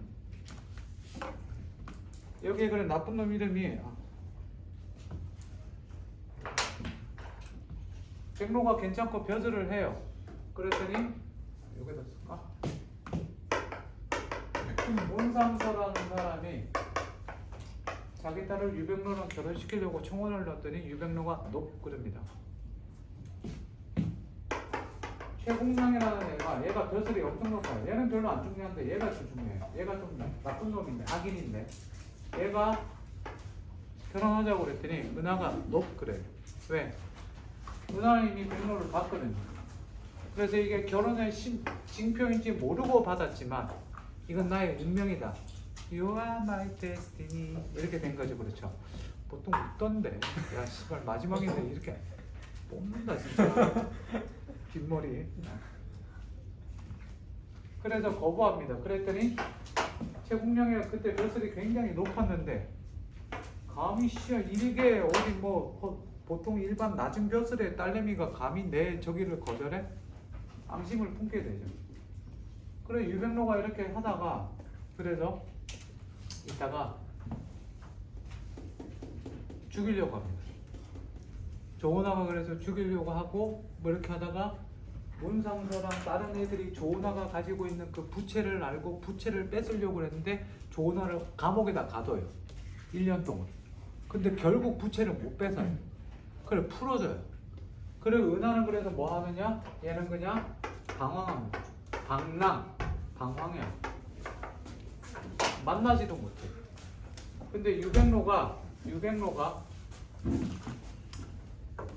여기에 그래 나쁜 놈 이름이 백로가 괜찮고 벼슬을 해요. 그랬더니 여기다 쓸까? 문상서라는 사람이 자기 딸을 유백로랑 결혼시키려고 청혼을 넣었더니 유백로가 높 그럽니다. 최공상이라는 얘가 벼슬이 엄청 높아요. 얘는 별로 안 중요한데 얘가 좀 중요해요. 얘가 좀 나쁜 놈인데 악인인데 얘가 결혼하자고 그랬더니 은하가 높 그래요. 왜? 은하는 이미 백로를 받거든요. 그래서 이게 결혼의 징표인지 모르고 받았지만 이건 나의 운명이다. You are my destiny 이렇게 된 거죠. 그렇죠? 보통 웃던데 야 씨발 마지막인데 이렇게 뽑는다 진짜 뒷머리. 그래서 거부합니다. 그랬더니 최국령이가 그때 벼슬이 굉장히 높았는데 감히 씨야 이게 어디 뭐 보통 일반 낮은 벼슬의 딸내미가 감히 내 저기를 거절해? 앙심을 품게 되죠. 그래 유백로가 이렇게 하다가 그래서 이따가 죽이려고 합니다. 조은하가 그래서 죽이려고 하고 뭐 이렇게 하다가 문상서랑 다른 애들이 조은하가 가지고 있는 그 부채를 알고 부채를 뺏으려고 했는데 조은하를 감옥에다 가둬요. 1년 동안. 근데 결국 부채를 못 뺏어요. 그래 풀어줘요. 그래 은하는 그래서 뭐 하느냐? 얘는 그냥 방황합니다. 방황해요. 만나지도 못해. 근데 유백로가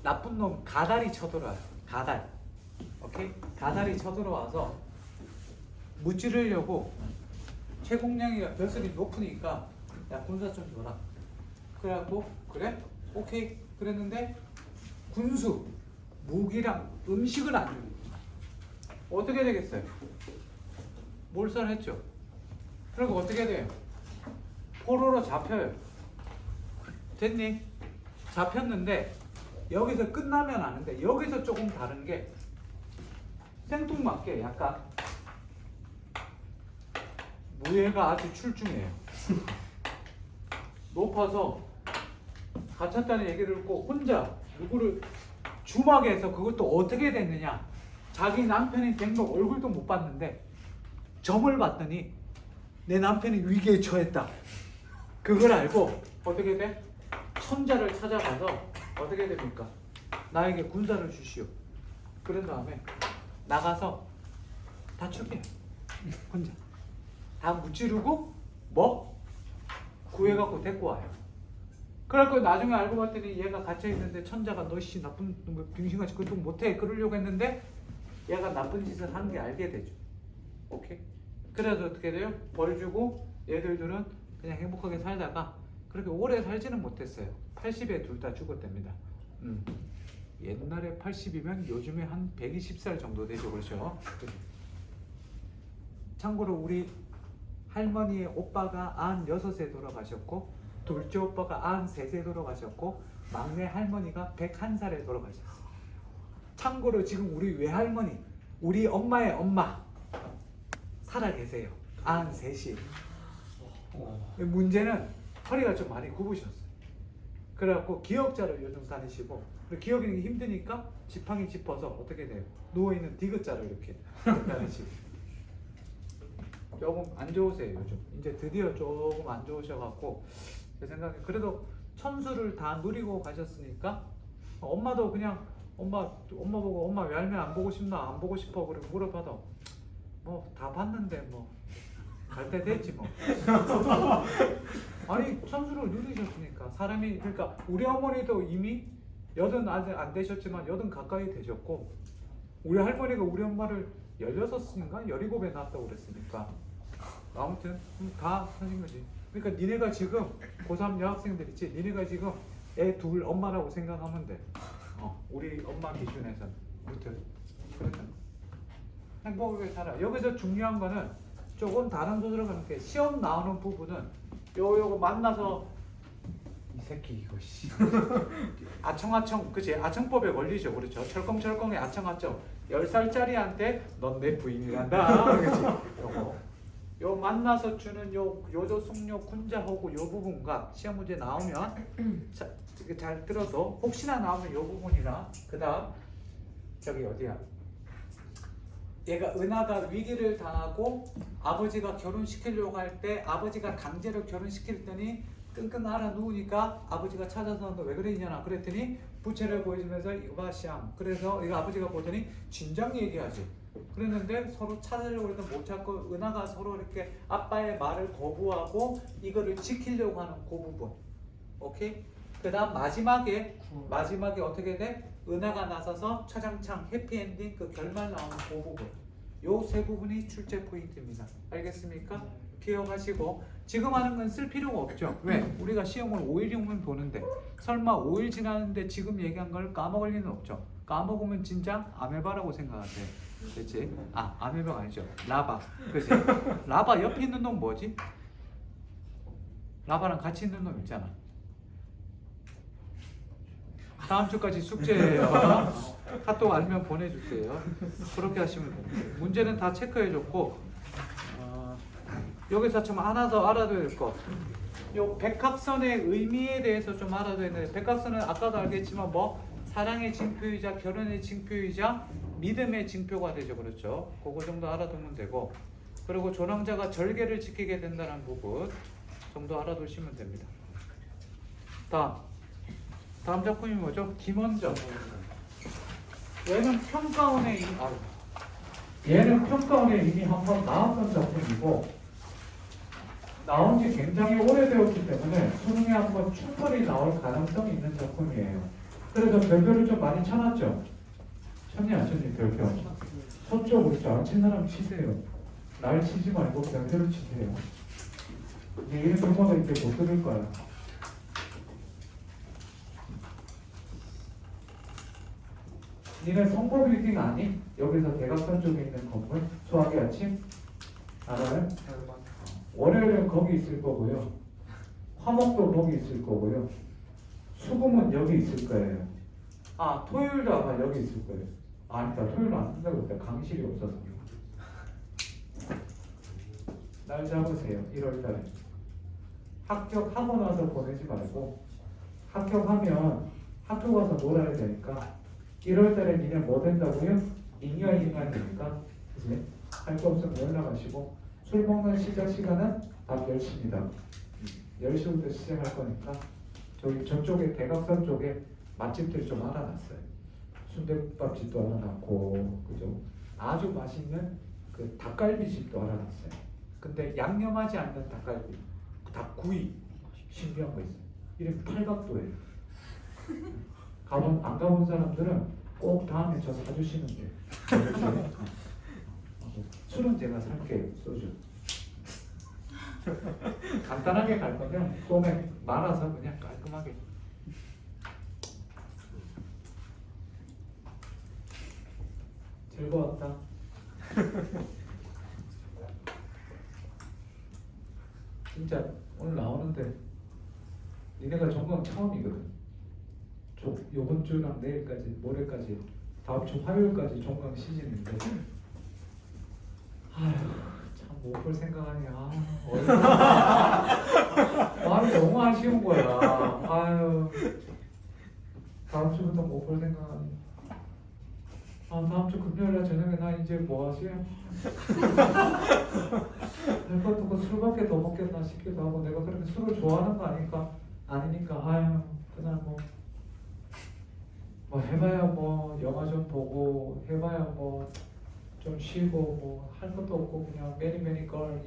나쁜 놈 가달이 쳐들어와요. 가달. 오케이? 가달이 쳐들어와서 무찌르려고 최공량이가 벼슬이 높으니까 야 군사 좀 줘라. 그래갖고 그래? 오케이 그랬는데 군수 무기랑 음식을 안 줍니다. 어떻게 되겠어요? 몰살했죠. 그리고 어떻게 돼요? 포로로 잡혀요. 됐니? 잡혔는데 여기서 끝나면 아는데 여기서 조금 다른 게 생뚱맞게 약간 무예가 아주 출중해요. 높아서 갇혔다는 얘기를 듣고 혼자 누구를 주막에서 그것도 어떻게 됐느냐 자기 남편이 된 거 얼굴도 못 봤는데 점을 봤더니 내 남편이 위기에 처했다. 그걸 알고 어떻게 돼? 천자를 찾아가서 어떻게 됩니까? 나에게 군사를 주시오. 그런 다음에 나가서 다 죽여요. 혼자 다 무찌르고 뭐? 구해갖고 데리고 와요. 그래갖고 나중에 알고 봤더니 얘가 갇혀있는데 천자가 너씨 나쁜 빙신같이 그것도 못해 그러려고 했는데 얘가 나쁜 짓을 하는 게 알게 되죠. 오케이? 그래서 어떻게 돼요? 벌 주고 얘들들은 그냥 행복하게 살다가 그렇게 오래 살지는 못했어요. 80에 둘 다 죽었답니다. 옛날에 80이면 요즘에 한 120살 정도 되죠. 그렇죠? 참고로 우리 할머니의 오빠가 96세 돌아가셨고 둘째 오빠가 93세 돌아가셨고 막내 할머니가 101살에 돌아가셨어요. 참고로 지금 우리 외할머니 우리 엄마의 엄마 살아 계세요. 93시. 문제는 허리가 좀 많이 굽으셨어요. 그래갖고 기역자를 요즘 다니시고 기역이 힘드니까 지팡이 짚어서 어떻게 돼요? 누워있는 디귿자를 이렇게 다니시고 조금 안 좋으세요 요즘. 이제 드디어 조금 안 좋으셔갖고 제 생각에 그래도 천수를 다 누리고 가셨으니까 엄마도 그냥 엄마 보고 엄마 외할매 안 보고 싶나 안 보고 싶어 그래 물어봐도 뭐 다 봤는데 뭐 갈 때 됐지 뭐. 아니 천수를 누리셨으니까 사람이 그러니까 우리 어머니도 이미 80 아직 안 되셨지만 80 가까이 되셨고 우리 할머니가 우리 엄마를 16인가 17에 낳았다고 그랬으니까 아무튼 다 하신 거지. 그러니까 니네가 지금 고3 여학생들 있지 니네가 지금 애 둘 엄마라고 생각하면 돼. 우리 엄마 기준에서는 아무튼 그렇잖아. 행복하게 살아. 여기서 중요한 거는 조금 다른 소설을 가는 게 시험 나오는 부분은 요거 만나서 이 새끼 이거 씨 아청아청 그치 아청법에 걸리죠. 그렇죠. 철컹철컹의 아청아청 10살짜리한테 넌 내 부인이란다. 그치 요 만나서 주는 요 요조숙녀 군자호구 요 부분과 시험 문제 나오면 잘 들어도 혹시나 나오면 요 부분이랑 그 다음 저기 어디야 얘가 은하가 위기를 당하고 아버지가 결혼시키려고 할 때 아버지가 강제로 결혼시키더니 끙끙 앓아 누우니까 아버지가 찾아서 너 왜 그랬냐나 그랬더니 부채를 보여주면서 이바시앙 그래서 이거 아버지가 보더니 진작 얘기하지 그랬는데 서로 찾으려고 해도 못 찾고 은하가 서로 이렇게 아빠의 말을 거부하고 이거를 지키려고 하는 그 부분 오케이? 그 다음 마지막에 어떻게 돼? 은하가 나서서 차장창 해피엔딩 그 결말 나오는 그 부분 요 세 부분이 출제 포인트입니다. 알겠습니까? 기억하시고 지금 하는 건 쓸 필요가 없죠. 왜? 우리가 시험을 5일6일 보는데 설마 5일 지났는데 지금 얘기한 걸 까먹을 리는 없죠. 까먹으면 진짜 아메바라고 생각하세요. 그렇지? 아 아메바가 아니죠. 라바. 그렇지? 라바 옆에 있는 놈 뭐지? 라바랑 같이 있는 놈 있잖아. 다음 주까지 숙제예요. 카톡 아니면 보내주세요. 그렇게 하시면 됩니다. 문제는 다 체크해줬고 여기서 좀 하나 더 알아둬야 될 거. 요 백합선의 의미에 대해서 좀 알아둬야 되는데 백합선은 아까도 알겠지만 뭐 사랑의 징표이자 결혼의 징표이자 믿음의 징표가 되죠. 그렇죠? 그거 정도 알아두면 되고 그리고 조랑자가 절개를 지키게 된다는 부분 정도 알아두시면 됩니다. 다음 작품이 뭐죠? 김원정. 얘는 평가원에 얘는 평가원에 이미 한 번 나왔던 작품이고 나온 지 굉장히 오래되었기 때문에 수능에 한번 충분히 나올 가능성이 있는 작품이에요. 그래서 별표를 좀 많이 쳐놨죠? 쳤니 안 쳤니 별표? 쳤죠? 우리 안 친 사람 치세요. 날 치지 말고 별표를 치세요. 이런 경우가 이제 못 들을 거야. 니네 성고 빌딩 아니? 여기서 대각선 쪽에 있는 건물 수학의 아침 알아요? 월요일은 거기 있을 거고요. 화목도 거기 있을 거고요. 수금은 여기 있을 거예요. 토요일도 아마 여기 있을 거예요. 아니다, 토요일은 안 된다고 했다. 강의실이 없어서. 날 잡으세요. 1월 달에. 합격하고 나서 보내지 말고 합격하면 학교 가서 놀아야 되니까 1월 달에 니네 뭐 된다고요? 잉여잉여 되니까 그치? 할 거 없으면 연락하시고 술 먹는 시작 시간은 밤 10시입니다. 10시부터 시작할 거니까 저쪽에 대각선 쪽에 맛집들 좀 알아놨어요. 순대국밥집도 알아놨고 그죠? 아주 맛있는 그 닭갈비집도 알아놨어요. 근데 양념하지 않는 닭갈비, 닭구이 신기한 거 있어요. 이름 팔각도예요. 안 가본 사람들은 꼭 다음에 저 사주시면 돼요. 술은 제가 살게요. 소주. 간단하게 갈 거면 소맥 말아서 그냥 깔끔하게. 즐거웠다. 진짜 오늘 나오는데 니네가 전공 처음이거든. 요번 주랑 내일까지, 모레까지, 다음 주 화요일까지 종강 시즌인데 아휴 참 못 볼 생각하니 마음이 너무 아쉬운 거야. 아유 다음 주부터 못 볼 생각하니 다음 주 금요일날 저녁에 나 이제 뭐 하지? 할 것도 없고 술밖에 더 먹겠나 싶기도 하고 내가 그렇게 술을 좋아하는 거 아니니까 아유 그날 뭐 해봐야 뭐 영화 좀 보고 해봐야 뭐 좀 쉬고 뭐 할 것도 없고 그냥 매니 걸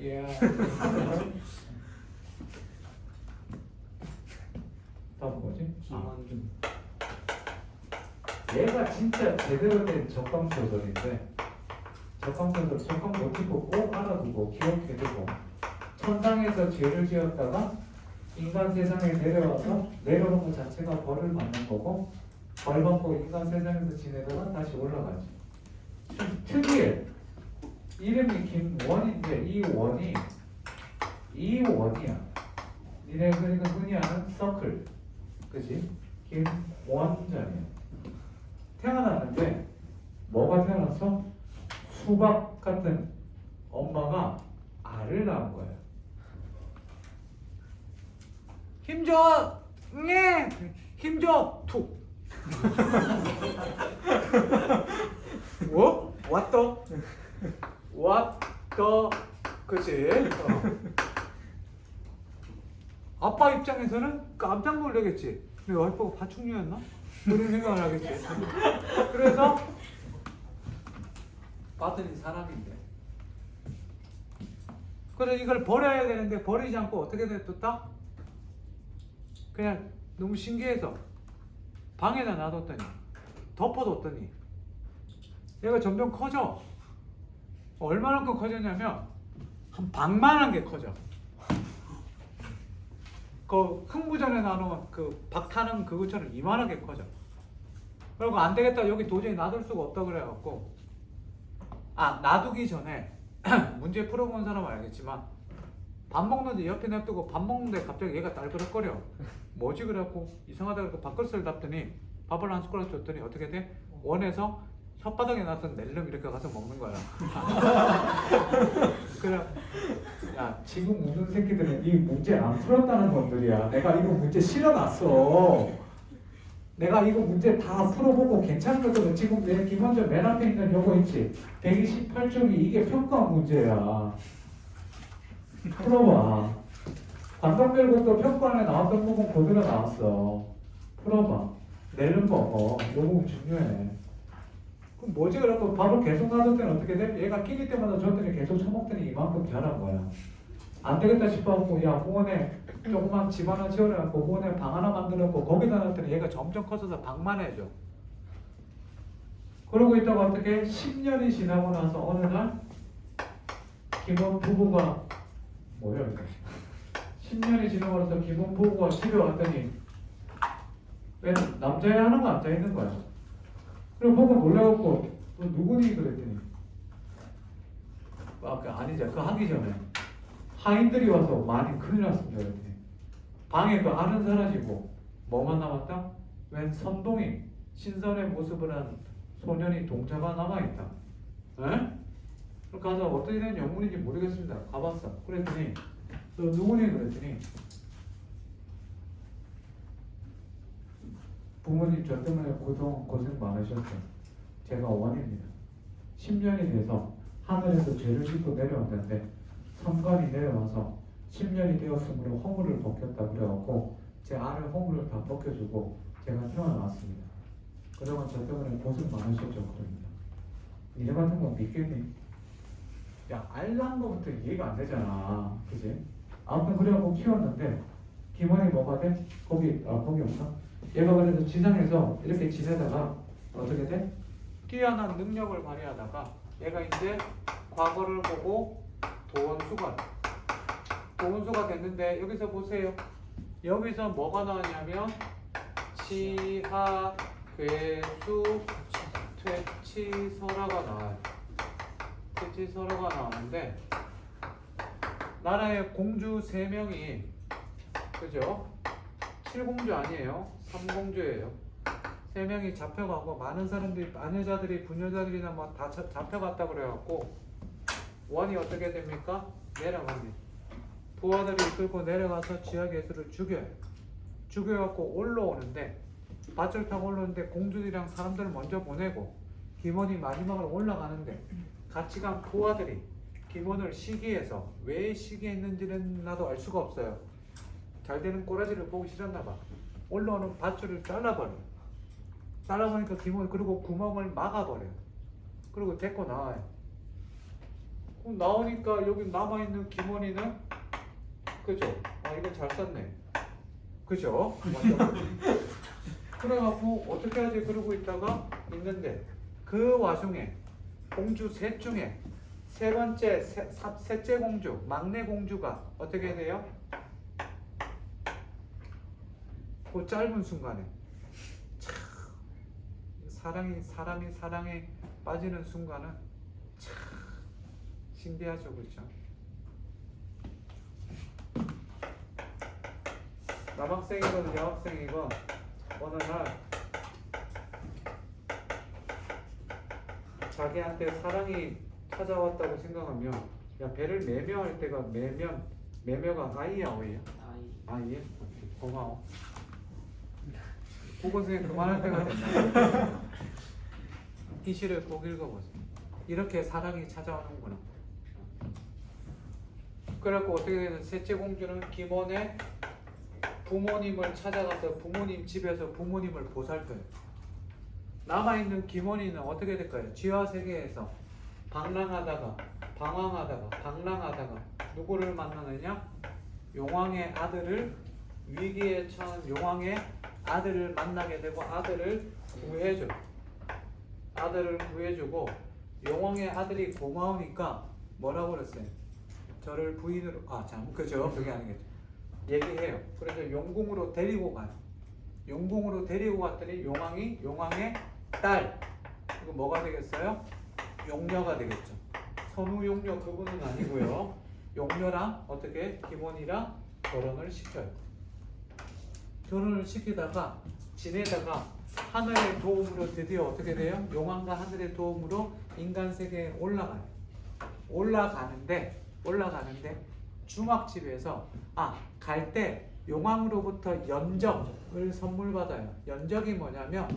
다음 뭐지? 김원준. 얘가 진짜 제대로 된 적방 소설인데 적방 모티브 꼭 알아두고 기억해두고 천상에서 죄를 지었다가 인간 세상에 내려와서 내려오는 것 자체가 벌을 받는 거고 벌 받고 인간 세상에서 지내다가 다시 올라가지. 좀 특이해. 이름이 김원인데 이 원이야. 니네 그러니까 흔히 아는 서클, 그지? 김원전이야. 태어났는데 뭐가 태어났어? 수박 같은 엄마가 알을 낳은 거야. 힘줘! 네! 힘줘! 툭! 뭐? 왔다? 그치? 아빠 입장에서는 깜짝 놀라겠지. 내 와이프가 파충류였나? 그런 생각을 하겠지. 그래서 봤더니 사람인데. 그래서 이걸 버려야 되는데 버리지 않고 어떻게 냅뒀다? 그냥 너무 신기해서 방에다 놔뒀더니 덮어뒀더니 얘가 점점 커져. 얼마만큼 커졌냐면 한 방만한 게 커져. 그 흥부전에 나누면 그 박타는 그것처럼 이만하게 커져. 그리고 안 되겠다 여기 도저히 놔둘 수가 없다 그래갖고 놔두기 전에 문제 풀어본 사람은 알겠지만 밥 먹는데 옆에 냅두고 밥 먹는데 갑자기 얘가 딸그락거려. 뭐지 그래갖고 이상하다 그래서 밥그릇을 닫더니 밥을 한 숟가락 줬더니 어떻게 돼? 원에서 혓바닥에 나던 낼름 이렇게 가서 먹는 거야. 그래. 야, 지금 웃는 새끼들은 이 문제 안 풀었다는 놈들이야. 내가 이거 문제 실어놨어. 내가 이거 문제 다 풀어보고 괜찮거든. 지금 내 기본적 맨 앞에 있는 요거 있지. 128쪽이 이게 평가 문제야. 풀어봐. 관광별곡도 평가안에 나왔던 부분 그대로 나왔어. 풀어봐. 내는 거, 요 부분 중요해. 그럼 뭐지? 그래갖고 밥을 계속 놔둘 때는 어떻게 돼? 얘가 끼니 때마다 줬더니 계속 처먹더니 이만큼 자란 거야. 안 되겠다 싶어갖고 야 공원에 조그만 집 하나 지어내갖고 공원에 방 하나 만들었고 거기다 놨더니 얘가 점점 커져서 방만 해줘. 그러고 있다가 어떻게 10년이 지나고 나서 어느 날 김원 부부가 뭐야 이거 10년이 지나고 나서 김원 부부가 집에 왔더니 왜 남자애 하나가 앉아있는 거야. 그럼 보고 놀라갖고 너 누구니? 그랬더니 아니죠. 그거 하기 전에 하인들이 와서 많이 큰일 났습니다. 그랬더니 방에 그 알은 사라지고 뭐만 남았다? 웬 선동이 신선의 모습을 한 소년이 동자가 남아있다. 에? 가서 어떻게 된 영문인지 모르겠습니다. 가봤어. 그랬더니 너 누구니? 그랬더니 부모님 저 때문에 고생 많으셨죠. 제가 원입니다. 10년이 돼서 하늘에서 죄를 싣고 내려왔는데 선관이 내려와서 10년이 되었으므로 허물을 벗겼다 그래갖고 제 아래 허물을 다 벗겨주고 제가 태어났습니다. 그동안 저 때문에 고생 많으셨죠. 그럽니다. 니네 같은 건 믿겠니? 야 알란 거부터 이해가 안 되잖아. 그지? 아무튼 그래갖고 키웠는데 기본이 뭐가 돼? 거기 없나? 얘가 그래서 지상에서 이렇게 지내다가 어떻게 돼? 뛰어난 능력을 발휘하다가 얘가 이제 과거를 보고 도원수가 됐는데 여기서 보세요. 여기서 뭐가 나왔냐면 치하, 괴수, 퇴치설화가 나와요. 퇴치설화가 나오는데 나라의 공주 3명이 그죠? 7공주 아니에요. 3공주예요. 3명이 잡혀가고 많은 사람들이 아내자들이 부녀자들이나 뭐 다 잡혀갔다 그래갖고 원이 어떻게 됩니까? 내려갑니다. 부하들이 이끌고 내려가서 지하계수를 죽여요. 죽여갖고 올라오는데 밧줄 타고 올라오는데 공주들이랑 사람들을 먼저 보내고 김원이 마지막으로 올라가는데 같이 간 부하들이 김원을 시기해서 왜 시기했는지는 나도 알 수가 없어요. 잘 되는 꼬라지를 보기 싫었나봐. 올라오는 밧줄을 잘라버리니까 김원 그리고 구멍을 막아버려. 그리고 데리고 나와요. 그럼 나오니까 여기 남아있는 김원이는 그죠? 이건 잘 썼네. 그죠? 그래갖고 어떻게 하지? 그러고 있다가 있는데 그 와중에 공주 셋 중에 세 번째 셋째 공주 막내 공주가 어떻게 돼요? 그 짧은 순간에 사람이 사랑에 빠지는 순간은 참 신기하죠, 그렇죠? 남학생이건 여학생이건 어느 날 자기한테 사랑이 찾아왔다고 생각하면 야 배를 매며할 때가 매며가 아이야 어이야? 아이야? 고마워. 국어선생님 그만할 때가 됐나? 이 시를 꼭 읽어보세요. 이렇게 사랑이 찾아오는구나. 그래갖고 어떻게 되는 셋째 공주는 김원의 부모님을 찾아가서 부모님 집에서 부모님을 보살펴요. 남아있는 김원이는 어떻게 될까요? 지하 세계에서 방랑하다가 누구를 만나느냐? 용왕의 아들을 위기에 처한 용왕의 아들을 만나게 되고 아들을 구해줘. 아들을 구해주고 용왕의 아들이 고마우니까 뭐라고 그랬어요? 저를 부인으로 그죠? 그게 아니겠죠. 얘기해요. 그래서 용궁으로 데리고 가요. 용궁으로 데리고 갔더니 용왕의 딸. 이거 뭐가 되겠어요? 용녀가 되겠죠. 선우용녀 그분은 아니고요. 용녀랑 어떻게 김원이랑 결혼을 시켜요. 결혼을 시키다가 지내다가 하늘의 도움으로 드디어 어떻게 돼요? 용왕과 하늘의 도움으로 인간 세계에 올라가요. 올라가는데 중학집에서 갈 때 용왕으로부터 연적을 선물 받아요. 연적이 뭐냐면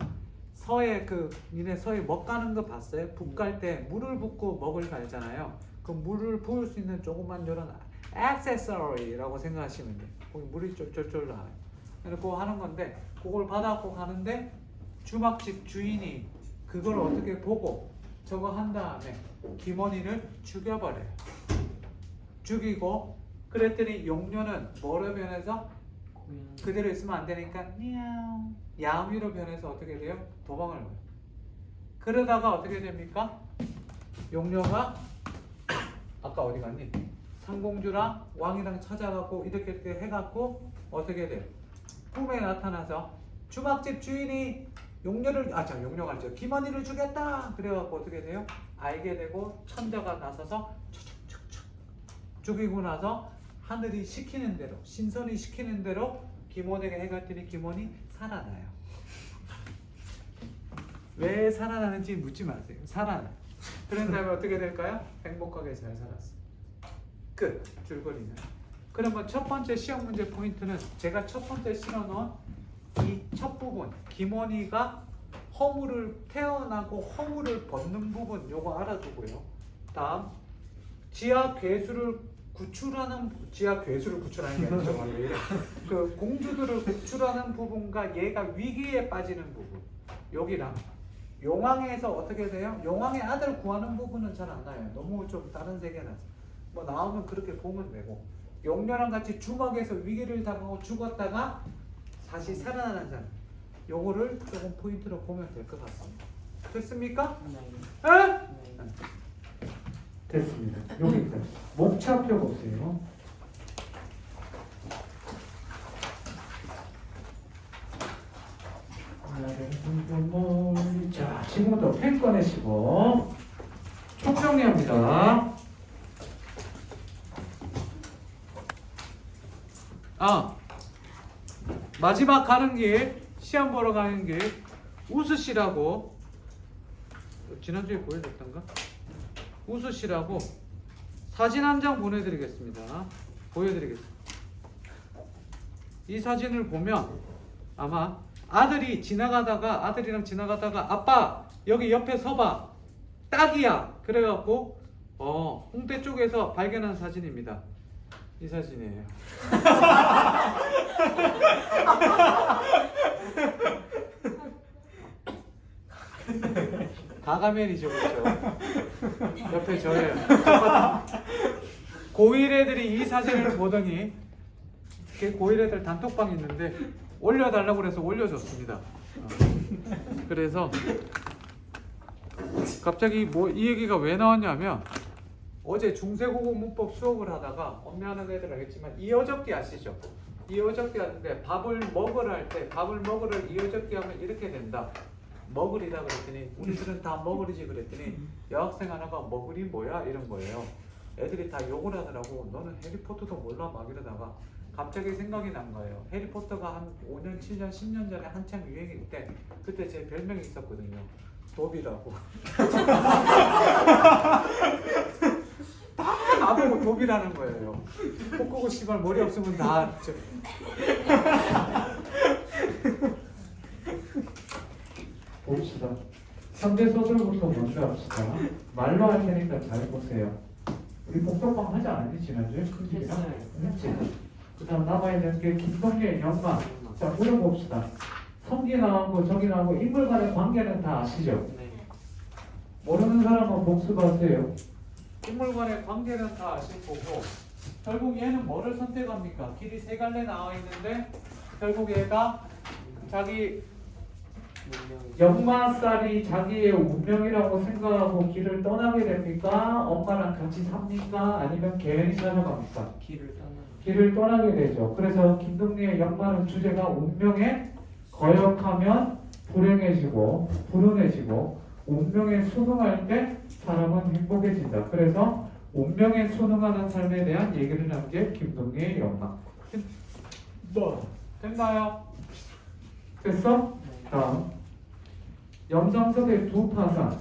서해 니네 서해 먹 가는 거 봤어요? 북 갈 때 물을 붓고 먹을 갈잖아요. 그 물을 부을 수 있는 조그만 이런 액세서리라고 생각하시면 돼요. 거기 물이 쫄쫄쫄 나와요. 그거 하는 건데 그걸 받아갖고 가는데 주막집 주인이 그걸 어떻게 보고 저거 한 다음에 김원희를 죽여버려요. 죽이고 그랬더니 용녀는 뭐로 변해서 그대로 있으면 안 되니까 미야옹 야옹이로 변해서 어떻게 돼요? 도망을 가요. 그러다가 어떻게 됩니까? 용녀가 아까 어디 갔니? 상공주랑 왕이랑 찾아가고 이렇게 해갖고 어떻게 돼요? 꿈에 나타나서 주막집 주인이 용녀가 아니죠. 김원희를 죽였다. 그래갖고 어떻게 돼요? 알게 되고 천자가 나서서 축축축축 죽이고 나서 하늘이 시키는 대로 신선이 시키는 대로 김원에게 해갔더니 김원이 살아나요. 왜 살아나는지 묻지 마세요. 살아나. 그런 다음에 어떻게 될까요? 행복하게 잘 살았어. 끝. 줄거리는. 그러면 첫 번째 시험 문제 포인트는 제가 첫 번째 실어놓은 이 첫 부분 김원희가 태어나고 허물을 벗는 부분 요거 알아두고요. 다음 지하 괴수를 구출하는 게 아니죠. 그 공주들을 구출하는 부분과 얘가 위기에 빠지는 부분 여기랑 용왕에서 어떻게 돼요? 용왕의 아들 구하는 부분은 잘 안 나요. 너무 좀 다른 세계 나죠. 뭐 나오면 그렇게 보면 되고 용녀랑 같이 주막에서 위기를 당하고 죽었다가 다시 살아나는 장면 요거를 조금 포인트로 보면 될 것 같습니다. 됐습니까? 네. 에? 됐습니다. 여기까지. 목차표 보세요. 자, 지금부터 펜 꺼내시고 총 정리합니다. 마지막 가는 길 시험 보러 가는 길 우수씨라고 지난주에 보여줬던가? 우수씨라고 사진 한 장 보내드리겠습니다. 보여드리겠습니다. 이 사진을 보면 아마 아들이랑 지나가다가 아빠 여기 옆에 서봐 딱이야 그래갖고 홍대 쪽에서 발견한 사진입니다. 이 사진이에요. 가가멜이죠, 그렇죠? 옆에 저예요. 고1 애들이 이 사진을 보더니 고1 애들 단톡방 있는데 올려달라고 그래서 올려줬습니다. 그래서 갑자기 이 얘기가 왜 나왔냐면 어제 중세국어 문법 수업을 하다가 엄매하는 애들 알겠지만 이어적기 아시죠? 이어적기 하는데 밥을 먹으라 이어적기 하면 이렇게 된다. 먹으리다 그랬더니 우리들은 다 먹으리지 그랬더니 여학생 하나가 먹으리 뭐야 이런 거예요. 애들이 다 욕을 하더라고. 너는 해리포터도 몰라 막 이러다가 갑자기 생각이 난 거예요. 해리포터가 한 5년, 7년, 10년 전에 한참 유행일 때 그때 제 별명이 있었거든요. 도비라고. 다 나보고 도비라는 거예요. 코 끄고 씨발 머리 없으면 다 봅시다. 현대소설부터 먼저 합시다. 말로 할 테니까 잘 보세요. 우리 복덕방 하지 않았니 지난주에? 큰집이랑? 했지? 그 다음 남아야 되는 게 김동계의 연마. 자 물어봅시다. 성기 나오고 저기 나오고 인물 간의 관계는 다 아시죠? 네. 모르는 사람은 복습하세요. 인물 간의 관계는 다 아실 거고 결국 얘는 뭐를 선택합니까? 길이 세 갈래 나와 있는데 결국 얘가 자기 역마살이 자기의 운명이라고 생각하고 길을 떠나게 됩니까? 엄마랑 같이 삽니까? 아니면 개인이 찾아갑니까? 길을 떠나게 되죠. 그래서 김동리의 역마는 주제가 운명에 거역하면 불행해지고 불운해지고 운명에 순응할 때 사람은 행복해진다. 그래서 운명에 순응하는 삶에 대한 얘기를 한 게 김동리의 역마. 됐나요? 됐어? 다음 염상섭의 두 파산.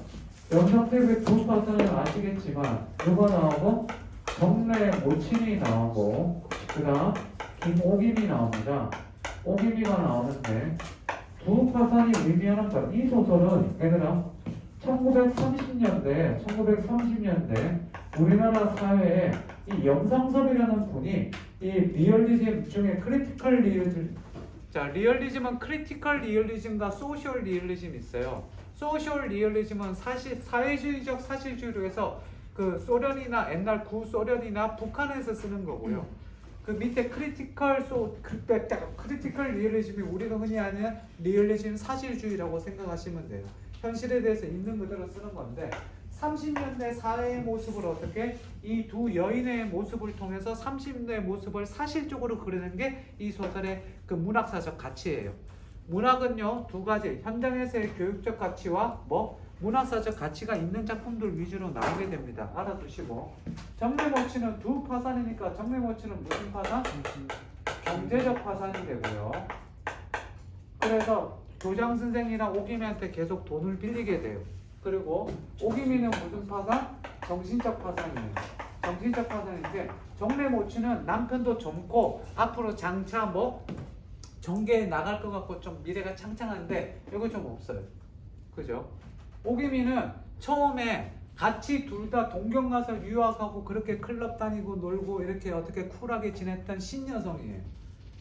염상섭의 두 파산은 아시겠지만 누가 나오고 정래 모친이 나오고 그다음 김오김이 나옵니다. 오김이가 나오는데 두 파산이 의미하는 것. 이 소설은 얘들아 1930년대 우리나라 사회에 이 염상섭이라는 분이 이 리얼리즘 중에 크리티컬 리얼리즘. 자, 리얼리즘은 크리티컬 리얼리즘과 소셜 리얼리즘이 있어요. 소셜 리얼리즘은 사회주의적 사실주의로 해서 그 소련이나 옛날 구소련이나 북한에서 쓰는 거고요. 그 밑에 크리티컬 리얼리즘이 우리가 흔히 아는 리얼리즘 사실주의라고 생각하시면 돼요. 현실에 대해서 있는 그대로 쓰는 건데 30년대 사회의 모습을 어떻게 이 두 여인의 모습을 통해서 30년대의 모습을 사실적으로 그리는 게 이 소설의 그 문학사적 가치예요. 문학은요 두 가지 현장에서의 교육적 가치와 문학사적 가치가 있는 작품들 위주로 나오게 됩니다. 알아두시고 정래모친은 두 파산이니까 정래모친은 무슨 파산? 경제적 파산이 되고요. 그래서 교장 선생이랑 오기미한테 계속 돈을 빌리게 돼요. 그리고 오기미는 무슨 파산? 정신적 파산이에요. 정신적 파산인데 정래모친은 남편도 젊고 앞으로 장차 정계에 나갈 것 같고 좀 미래가 창창한데 이거 좀 없어요. 그죠? 오기미는 처음에 같이 둘 다 동경 가서 유학하고 그렇게 클럽 다니고 놀고 이렇게 어떻게 쿨하게 지냈던 신여성이에요.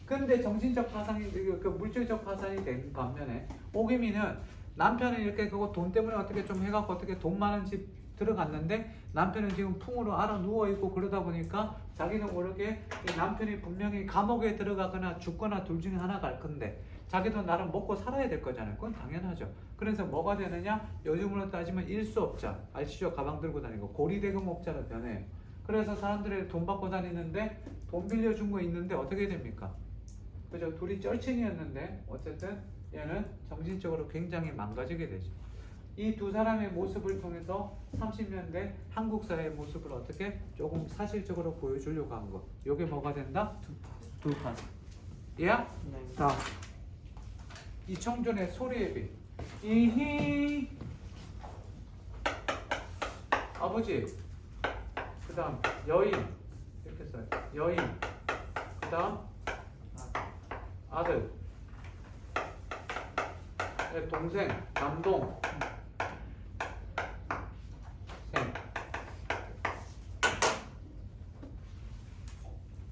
근데 정신적 파산이 그 물질적 파산이 된 반면에 오기미는 남편은 이렇게 그거 돈 때문에 어떻게 좀 해갖고 어떻게 돈 많은 집 들어갔는데 남편은 지금 풍으로 알아 누워 있고 그러다 보니까 자기는 모르게 이 남편이 분명히 감옥에 들어가거나 죽거나 둘 중에 하나 갈 건데 자기도 나름 먹고 살아야 될 거잖아요. 그건 당연하죠. 그래서 뭐가 되느냐? 요즘으로 따지면 일수업자 아시죠? 가방 들고 다니고 고리대금업자로 변해요. 그래서 사람들이 돈 받고 다니는데 돈 빌려준 거 있는데 어떻게 됩니까? 그죠? 둘이 쩔친이었는데 어쨌든 얘는 정신적으로 굉장히 망가지게 되죠. 이 두 사람의 모습을 통해서 30년대 한국 사회의 모습을 어떻게 조금 사실적으로 보여주려고 한 것. 이게 뭐가 된다? 두 파산. 예? 네. 다음. 이청준의 소리의 빛. 이히 아버지. 그 다음 여인. 이렇게 써요. 여인. 그 다음 아들. 동생. 남동.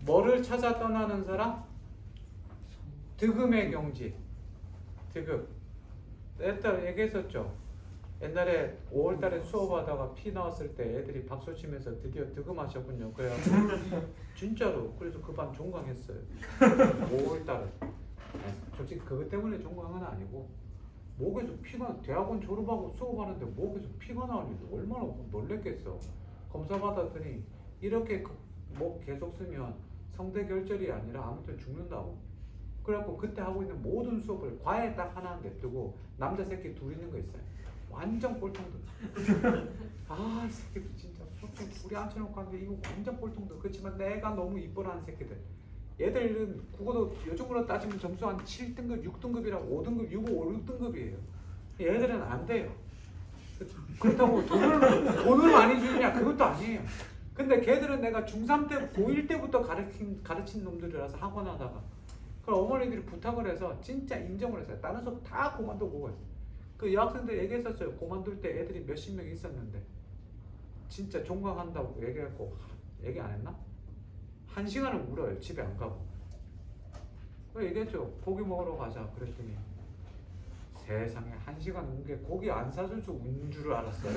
뭐를 찾아 떠나는 사람? 득음의 경지. 득음. 옛날에 얘기했었죠. 옛날에 5월달에 수업하다가 피 나왔을 때 애들이 박수 치면서 드디어 득음하셨군요. 그래갖고 진짜로 그래서 그 반 종강했어요. 5월달에. 솔직히 그것 때문에 종강은 아니고 목에서 피가 대학원 졸업하고 수업하는데 목에서 피가 나오는데 얼마나 놀랬겠어. 검사 받았더니 이렇게 목 계속 쓰면 성대 결절이 아니라 아무튼 죽는다고. 그래갖고 그때 하고 있는 모든 수업을 과외 딱 하나 냅두고 남자 새끼 둘 있는 거 있어요. 완전 꼴통들. 아, 이 새끼들 진짜 수업생 둘이 앉혀놓고 하는데 이거 완전 꼴통들. 그렇지만 내가 너무 이뻐라는 새끼들. 얘들은 국어도 요즘으로 따지면 점수 한 7등급, 6등급이랑 5등급, 6, 5, 6등급이에요. 얘들은 안 돼요. 그렇다고 돈을 많이 주느냐 그것도 아니에요. 근데 걔들은 내가 중3 때, 고1 때부터 가르친 놈들이라서 학원 하다가 그럼 어머니들이 부탁을 해서 진짜 인정을 했어요. 다른 수업 다 그만두고 오고 했어요. 그 여학생들 얘기했었어요. 그만둘 때 애들이 몇십 명 있었는데 진짜 종강한다고 얘기했고 얘기 안 했나? 1시간을 울어요. 집에 안 가고. 그 얘기했죠. 고기 먹으러 가자. 그랬더니 세상에 1시간 운 게 고기 안 사줘서 운 줄 알았어요.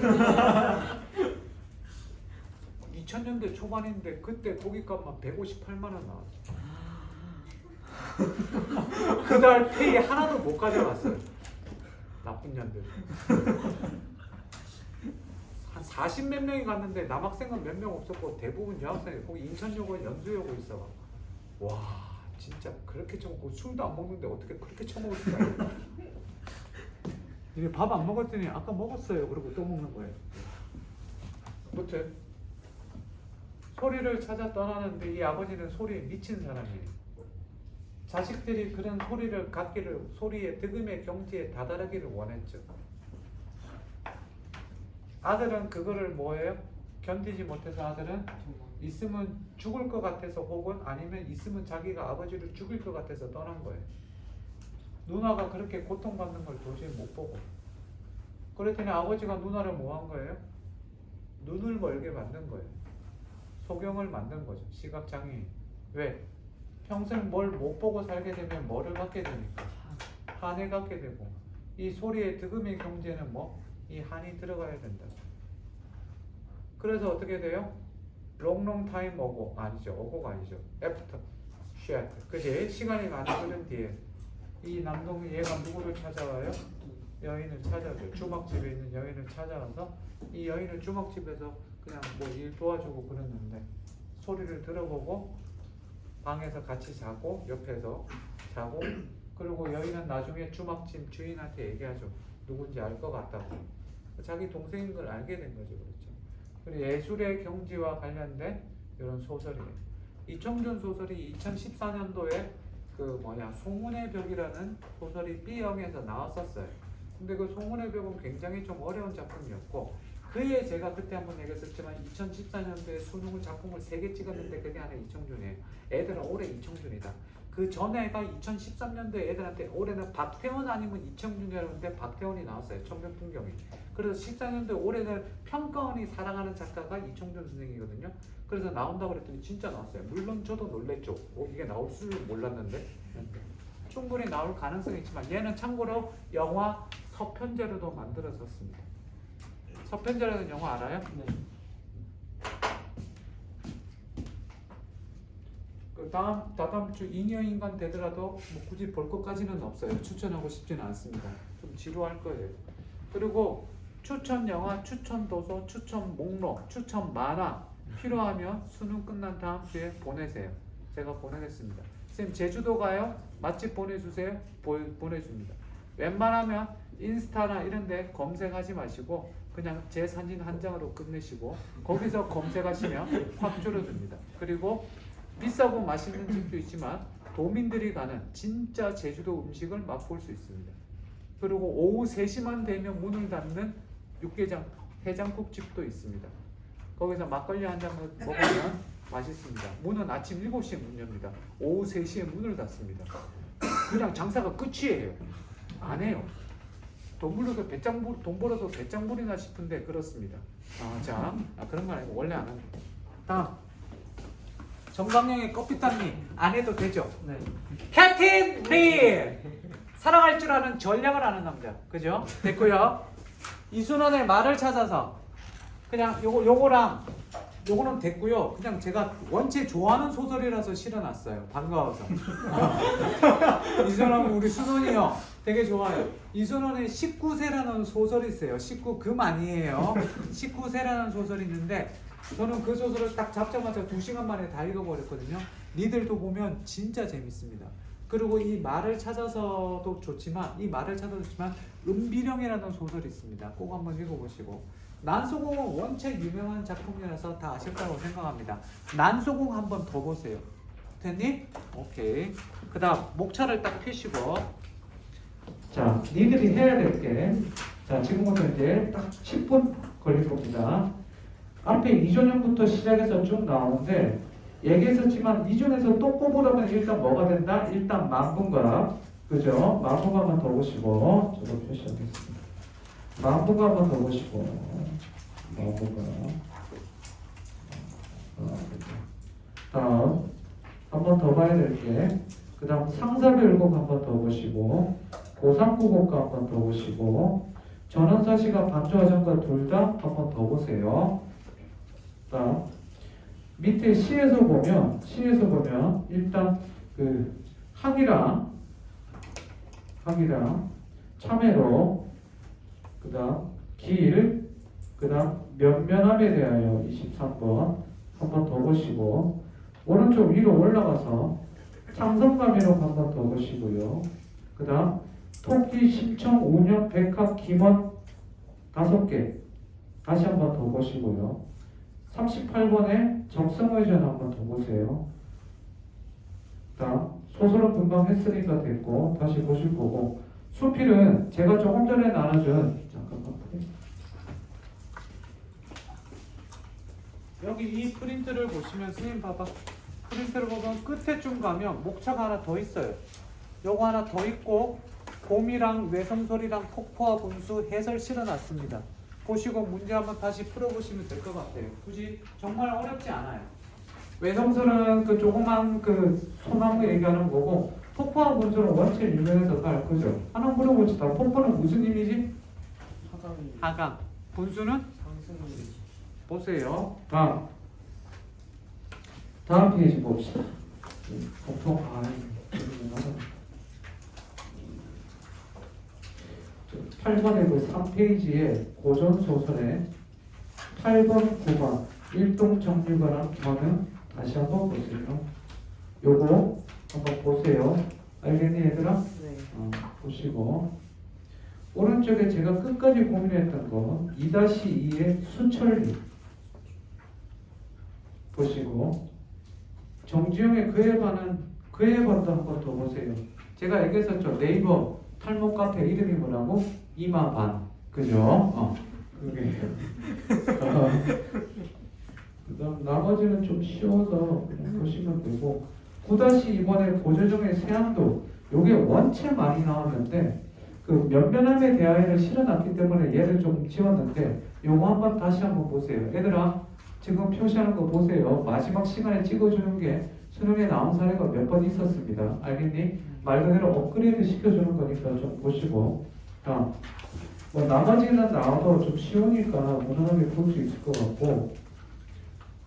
2000년대 초반인데 그때 고깃값만 158만 원 나왔죠. 그달 페이 하나도 못 가져갔어요. 나쁜 년들. 한 40몇 명이 갔는데 남학생은 몇 명 없었고 대부분 여학생이 거기 인천여고 연수여고 있어. 와 진짜 그렇게 처먹고 술도 안 먹는데 어떻게 그렇게 처먹을 수가 있나. 이게 밥 안 먹었더니 아까 먹었어요. 그리고 또 먹는 거예요. 아무튼 소리를 찾아 떠나는데 이 아버지는 소리에 미친 사람이에요. 자식들이 그런 소리를 갖기를 소리의 득음의 경지에 다다르기를 원했죠. 아들은 그거를 뭐예요? 견디지 못해서 아들은 있으면 죽을 것 같아서 혹은 아니면 있으면 자기가 아버지를 죽일 것 같아서 떠난 거예요. 누나가 그렇게 고통받는 걸 도저히 못 보고 그랬더니 아버지가 누나를 뭐 한 거예요? 눈을 멀게 만든 거예요. 소경을 만든 거죠. 시각장애인. 왜? 평생 뭘 못 보고 살게 되면 뭐를 갖게 되니까? 한을 갖게 되고 이 소리의 득음의 경제는 뭐? 이 한이 들어가야 된다. 그래서 어떻게 돼요? long time ago 아니죠. ago가 아니죠. after shit 그지? 시간이 많이 흐른 뒤에 이 남동이 얘가 누구를 찾아와요? 여인을 찾아와요. 주막집에 있는 여인을 찾아와서 이 여인을 주막집에서 그냥 뭐 일 도와주고 그랬는데 소리를 들어보고 방에서 같이 자고 옆에서 자고 그리고 여인은 나중에 주막집 주인한테 얘기하죠. 누군지 알 것 같다고. 자기 동생인 걸 알게 된 거죠. 그렇죠. 그리고 예술의 경지와 관련된 이런 소설이에요. 이청준 소설이 2014년도에 그 송문의 벽이라는 소설이 B형에서 나왔었어요. 근데 그 송문의 벽은 굉장히 좀 어려운 작품이었고 그에 제가 그때 한번 얘기했었지만 2014년도에 수능을 작품을 3개 찍었는데 그게 하나 이청준이에요. 애들은 올해 이청준이다. 그 전에가 2013년도에 애들한테 올해는 박태원 아니면 이청준이라고 했는데 박태원이 나왔어요. 천변풍경이. 그래서 14년도에 올해는 평가원이 사랑하는 작가가 이청준 선생이거든요. 그래서 나온다고 그랬더니 진짜 나왔어요. 물론 저도 놀랬죠. 이게 나올 줄 몰랐는데 충분히 나올 가능성이 있지만 얘는 참고로 영화 서편제로도 만들어졌습니다. 서편제라는 영화 알아요? 네. 그 다다음 주 인여인간 되더라도 뭐 굳이 볼 것까지는 없어요. 추천하고 싶지는 않습니다. 좀 지루할 거예요. 그리고 추천 영화, 추천 도서, 추천 목록, 추천 만화 필요하면 수능 끝난 다음 주에 보내세요. 제가 보내겠습니다. 선생님 제주도 가요? 맛집 보내주세요. 보내줍니다. 웬만하면 인스타나 이런데 검색하지 마시고 그냥 제 사진 한 장으로 끝내시고 거기서 검색하시면 확 줄어듭니다. 그리고 비싸고 맛있는 집도 있지만 도민들이 가는 진짜 제주도 음식을 맛볼 수 있습니다. 그리고 오후 3시만 되면 문을 닫는 육개장 해장국집도 있습니다. 거기서 막걸리 한 잔 먹으면 맛있습니다. 문은 아침 7시에 문 엽니다. 오후 3시에 문을 닫습니다. 그냥 장사가 끝이에요. 안 해요. 돈 벌어서 배짱부리나 싶은데 그렇습니다. 그런 거 아니고 원래 안 합니다. 다음 정강영의 커피타님 안 해도 되죠? 네. 캡틴 리 사랑할 줄 아는 전략을 아는 남자, 그죠? 됐고요. 이순원의 말을 찾아서 그냥 요거는 됐고요. 그냥 제가 원체 좋아하는 소설이라서 실어놨어요. 반가워서. 이순원 우리 순원이요. 되게 좋아요. 이순원의 19세라는 소설이 있어요. 19금 아니에요. 19세라는 소설이 있는데 저는 그 소설을 딱 잡자마자 2시간 만에 다 읽어버렸거든요. 니들도 보면 진짜 재밌습니다. 그리고 이 말을 찾아서도 좋지만 은비령이라는 소설이 있습니다. 꼭 한번 읽어보시고 난소공은 원체 유명한 작품이라서 다 아실 거라고 생각합니다. 난소공 한번 더 보세요. 됐니? 오케이. 그 다음 목차를 딱 펴시고 자 니들이 해야 될 게 자 지금부터 이제 딱 10분 걸릴 겁니다. 앞에 이전형부터 시작해서 쭉 나오는데 얘기했었지만 이전에서 또 꼽으려면 일단 뭐가 된다? 일단 만분각 그죠? 만분각만 더 보시고 저도 표시하겠습니다. 만분각만 더 보시고 만분각 다음 한 번 더 봐야 될 게 그 다음 상사별곡 한 번 더 보시고 고상구곡과 한 번 더 보시고 전원사시가 반주하전과 둘 다 한 번 더 보세요. 다음 밑에 시에서 보면 일단 그 학이랑 참외로 그다음 길 그다음 면면함에 대하여 23번 한 번 더 보시고 오른쪽 위로 올라가서 창성감이로 한 번 더 보시고요. 그다음 토끼 심청 운영 백합 김원 5개 다시 한 번 더 보시고요. 38번에 적성의전 한번 더 보세요. 다음 소설은 금방 했으니까 됐고 다시 보실 거고 수필은 제가 조금 전에 나눠준 잠깐만 여기 이 프린트를 보시면 선생님 봐봐. 프린트를 보면 끝에 좀 가면 목차가 하나 더 있어요. 요거 하나 더 있고 곰이랑 외성소리랑 폭포와 분수 해설 실어놨습니다. 보시고 문제 한번 다시 풀어보시면 될 것 같아요. 굳이 정말 어렵지 않아요. 외성설은 그 조그만 그 소나무 얘기하는 거고 폭포와 분수는 원체 유명해서 다 알 거죠. 하나 물어봅시다. 폭포는 무슨 의미지? 하강이 하강. 분수는 상승이 보세요. 다음 페이지 봅시다. 폭포 8번의 그 3페이지에 고전 소설에 8번, 9번 일동정류관한 경우는 다시 한번 보세요. 요거 한번 보세요. 알겠니 얘들아? 네. 보시고 오른쪽에 제가 끝까지 고민했던 거 2-2의 수천리 보시고 정지용의 그에 반도 한번 더 보세요. 제가 얘기했었죠. 네이버 탈모 카페 이름이 뭐라고? 이마반 그죠? 그게 그다음 나머지는 좀 쉬워서 그냥 보시면 되고 9-2번의 보조정의 세안도 요게 원체 많이 나왔는데 그 면면함에 대하여를 실어놨기 때문에 얘를 좀 지웠는데 요거 한번 다시 한번 보세요. 얘들아 지금 표시하는 거 보세요. 마지막 시간에 찍어주는 게 수능에 나온 사례가 몇 번 있었습니다. 알겠니? 말 그대로 업그레이드 시켜주는 거니까 좀 보시고 뭐 나머지는 나와도 좀 쉬우니까 무난하게 볼 수 있을 것 같고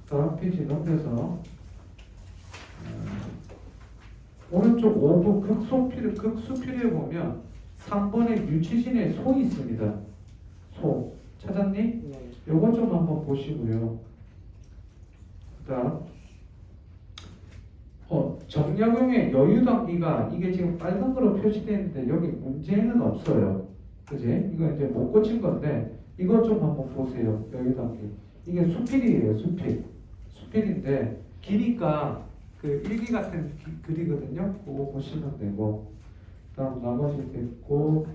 다음 페이지 넘겨서 오른쪽 5부 극수필에 보면 3번에 유치진의 소 있습니다. 소 찾았니? 네. 요거 좀 한번 보시고요. 그다음 정약용의 여유당기가 이게 지금 빨간 거로 표시되어 있는데 여기 문제는 없어요. 그지? 이거 이제 못 고친 건데 이것 좀 한번 보세요. 여유당기 이게 수필이에요. 수필인데 기니까 그 일기 같은 글이거든요. 그거 보시면 되고 그다음 나머지 됐고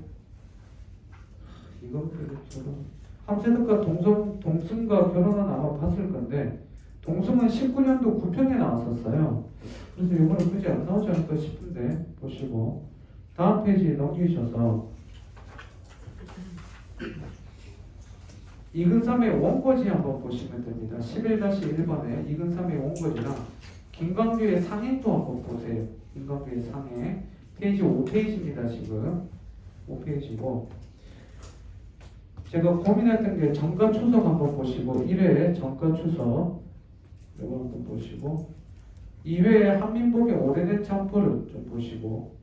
이거 저런 함세득과 동승과 결혼은 아마 봤을 건데 동승은 19년도 9편에 나왔었어요. 그래서 이거는 굳이 안 나오지 않을까 싶은데 보시고 다음 페이지 넘기셔서 이근삼의 원고지 한번 보시면 됩니다. 11-1번에 이근삼의 원고지랑 김광규의 상해도 한번 보세요. 김광규의 상해 페이지 5페이지입니다. 지금 5페이지고 제가 고민했던 게 정가 추석 한번 보시고 1회 정가 추석 이거 한번 보시고 2회에 한민복의 오래된 참포를 좀 보시고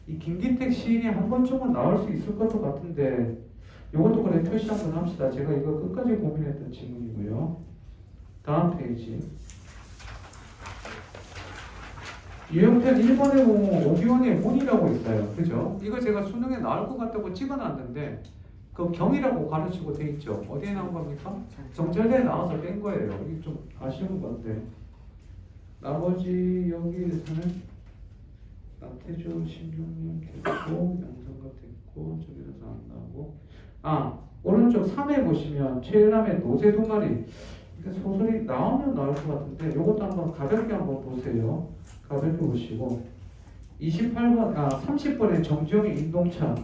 이 김기택 시인이 한 번쯤은 나올 수 있을 것도 같은데 이것도 그래 표시 한번 합시다. 제가 이거 끝까지 고민했던 질문이고요. 다음 페이지 유형편 1번에 보면 오기원의 문이라고 있어요. 그죠? 이거 제가 수능에 나올 것 같다고 찍어놨는데 그 경이라고 가르치고 돼 있죠. 어디에 나온 겁니까? 정절대에 나와서 뺀 거예요. 이게 좀 아쉬운 건데 나머지 여기에서는 나태주, 신중님 됐고 양성갑 됐고 저기서 안 나오고 오른쪽 3회 보시면 최일남의 노새 두 마리 이게 소설이 나오면 나올 것 같은데 이것도 한번 가볍게 한번 보세요. 가볍게 보시고 30번의 정지영의 인동차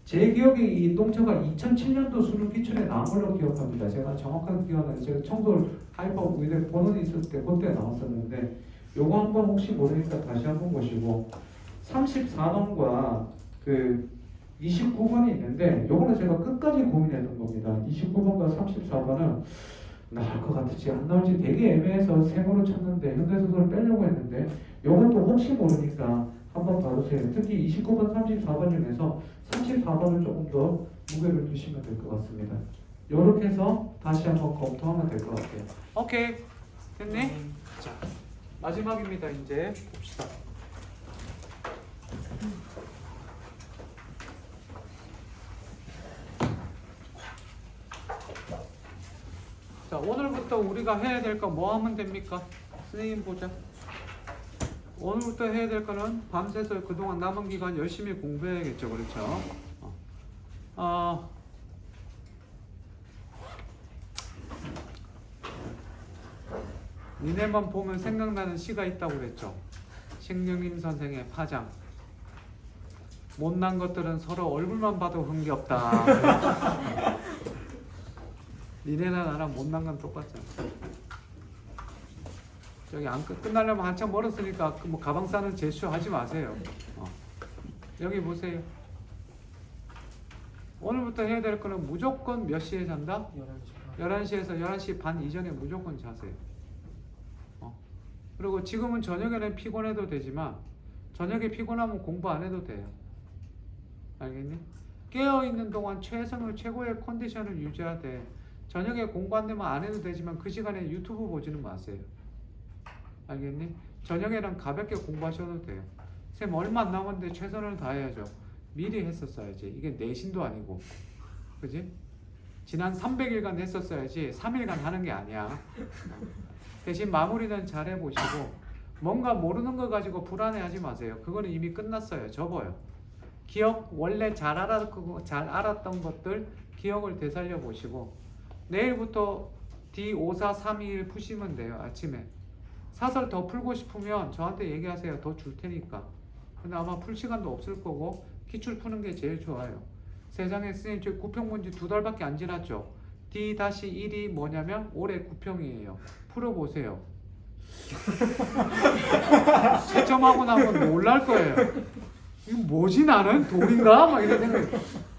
제 기억에 이 인동차가 2007년도 수능 기출에 나온 걸로 기억합니다. 제가 정확하게 기억하는 제가 청솔 하이퍼 의대 본원이 있을 때 그때 나왔었는데 요거 한번 혹시 모르니까 다시 한번 보시고 34번과 그 29번이 있는데 요거는 제가 끝까지 고민했던 겁니다. 29번과 34번은 나올 것 같을지 안 나올지 되게 애매해서 세모로 쳤는데 현대소설을 빼려고 했는데 요것도 혹시 모르니까 한번 봐주세요. 특히 29번, 34번 중에서 34번을 조금 더 무게를 두시면 될 것 같습니다. 요렇게 해서 다시 한번 검토하면 될 것 같아요. 오케이 됐네? 자 마지막입니다. 이제 봅시다. 자 오늘부터 우리가 해야 될 거 뭐 하면 됩니까? 선생님 보자. 오늘부터 해야 될 거는 밤새서 그동안 남은 기간 열심히 공부해야겠죠. 그렇죠? 니네만 보면 생각나는 시가 있다고 그랬죠. 신경임 선생의 파장. 못난 것들은 서로 얼굴만 봐도 흥겹다. 니네나 나랑 못난 건 똑같잖아. 저기 안 끝나려면 한참 멀었으니까 뭐 가방 싸는 제스처 하지 마세요. 여기 보세요. 오늘부터 해야 될 거는 무조건 몇 시에 잔다? 11시에서 11시 반 이전에 무조건 자세요. 그리고 지금은 저녁에는 피곤해도 되지만 저녁에 피곤하면 공부 안 해도 돼요. 알겠니? 깨어있는 동안 최고의 컨디션을 유지하되 저녁에 공부 안 되면 안 해도 되지만 그 시간에 유튜브 보지는 마세요. 알겠니? 저녁에는 가볍게 공부하셔도 돼요. 쌤 얼마 안 남았는데 최선을 다해야죠. 미리 했었어야지. 이게 내신도 아니고, 그지? 지난 300일간 했었어야지 3일간 하는 게 아니야. 대신 마무리는 잘 해보시고 뭔가 모르는 거 가지고 불안해하지 마세요. 그거는 이미 끝났어요. 접어요. 기억 원래 잘 알았던 것들 기억을 되살려 보시고 내일부터 D54321 푸시면 돼요. 아침에 사설 더 풀고 싶으면 저한테 얘기하세요. 더 줄 테니까. 근데 아마 풀 시간도 없을 거고 기출 푸는 게 제일 좋아요. 세상에 쓰인 저 구평문제 2달밖에 안 지났죠. D-1이 뭐냐면 올해 구평이에요. 풀어보세요. 채점하고 나면 놀랄 거예요. 이거 뭐지 나는? 돌인가? 막 이런 생각이.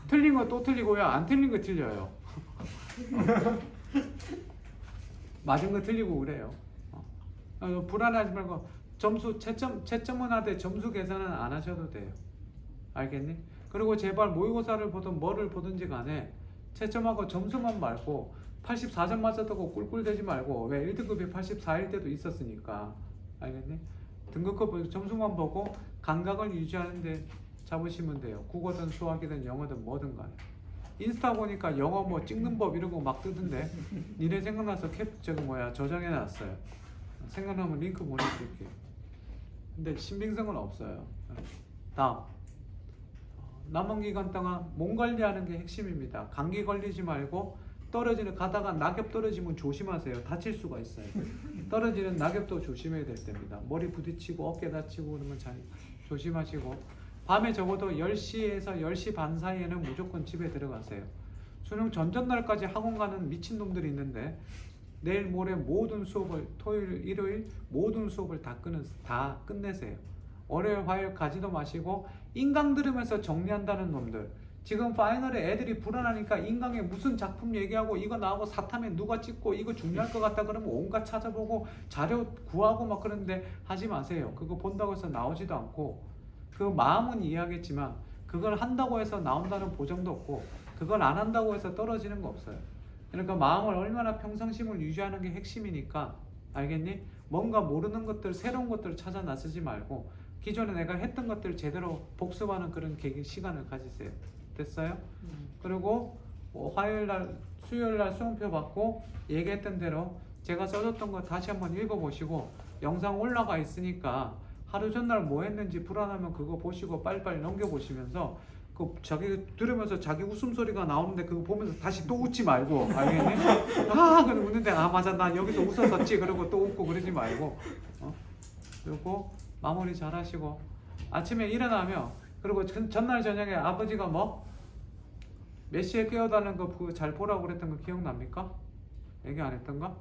틀린 거 또 틀리고요. 안 틀린 거 틀려요. 맞은 거 틀리고 그래요. 불안하지 말고 점수 채점은 하되 점수 계산은 안 하셔도 돼요. 알겠니? 그리고 제발 모의고사를 보든 뭐를 보든지 간에 채점하고 점수만 말고 84점 맞았다고 꿀꿀대지 말고 왜 1등급이 84일 때도 있었으니까. 알겠니? 등급급 점수만 보고 감각을 유지하는데 잡으시면 돼요. 국어든 수학이든 영어든 뭐든 간에. 인스타 보니까 영어 뭐 찍는 법 이런 거 막 뜨던데 니네 생각나서 저장해 놨어요. 생각나면 링크 보내드릴게요. 근데 신빙성은 없어요. 다음 남은 기간 동안 몸 관리하는 게 핵심입니다. 감기 걸리지 말고 가다가 낙엽 떨어지면 조심하세요. 다칠 수가 있어요. 떨어지는 낙엽도 조심해야 될 때입니다. 머리 부딪히고 어깨 다치고 그러면 잘 조심하시고 밤에 적어도 10시에서 10시 반 사이에는 무조건 집에 들어가세요. 수능 전전날까지 학원 가는 미친놈들이 있는데 내일 모레 모든 수업을 토요일 일요일 모든 수업을 다 끝내세요. 월요일 화요일 가지도 마시고 인강 들으면서 정리한다는 놈들 지금 파이널에 애들이 불안하니까 인강에 무슨 작품 얘기하고 이거 나오고 사탐에 누가 찍고 이거 중요할 것 같다 그러면 온갖 찾아보고 자료 구하고 막 그러는데 하지 마세요. 그거 본다고 해서 나오지도 않고 그 마음은 이해하겠지만 그걸 한다고 해서 나온다는 보장도 없고 그걸 안 한다고 해서 떨어지는 거 없어요. 그러니까 마음을 얼마나 평상심을 유지하는 게 핵심이니까 알겠니? 뭔가 모르는 것들 새로운 것들 찾아 나서지 말고 기존에 내가 했던 것들 제대로 복습하는 그런 시간을 가지세요. 됐어요? 그리고 화요일날 수요일날 수험표 받고 얘기했던 대로 제가 써줬던 거 다시 한번 읽어보시고 영상 올라가 있으니까 하루 전날 뭐 했는지 불안하면 그거 보시고 빨리빨리 넘겨보시면서 그 자기 들으면서 자기 웃음소리가 나오는데 그거 보면서 다시 또 웃지 말고 알겠니? 그럼 웃는데 맞아 나 여기서 웃었었지 그러고 또 웃고 그러지 말고 그리고 마무리 잘 하시고 아침에 일어나면 그리고 전날 저녁에 아버지가 몇 시에 깨워달라는 거 그거 잘 보라고 그랬던 거 기억납니까? 얘기 안 했던가?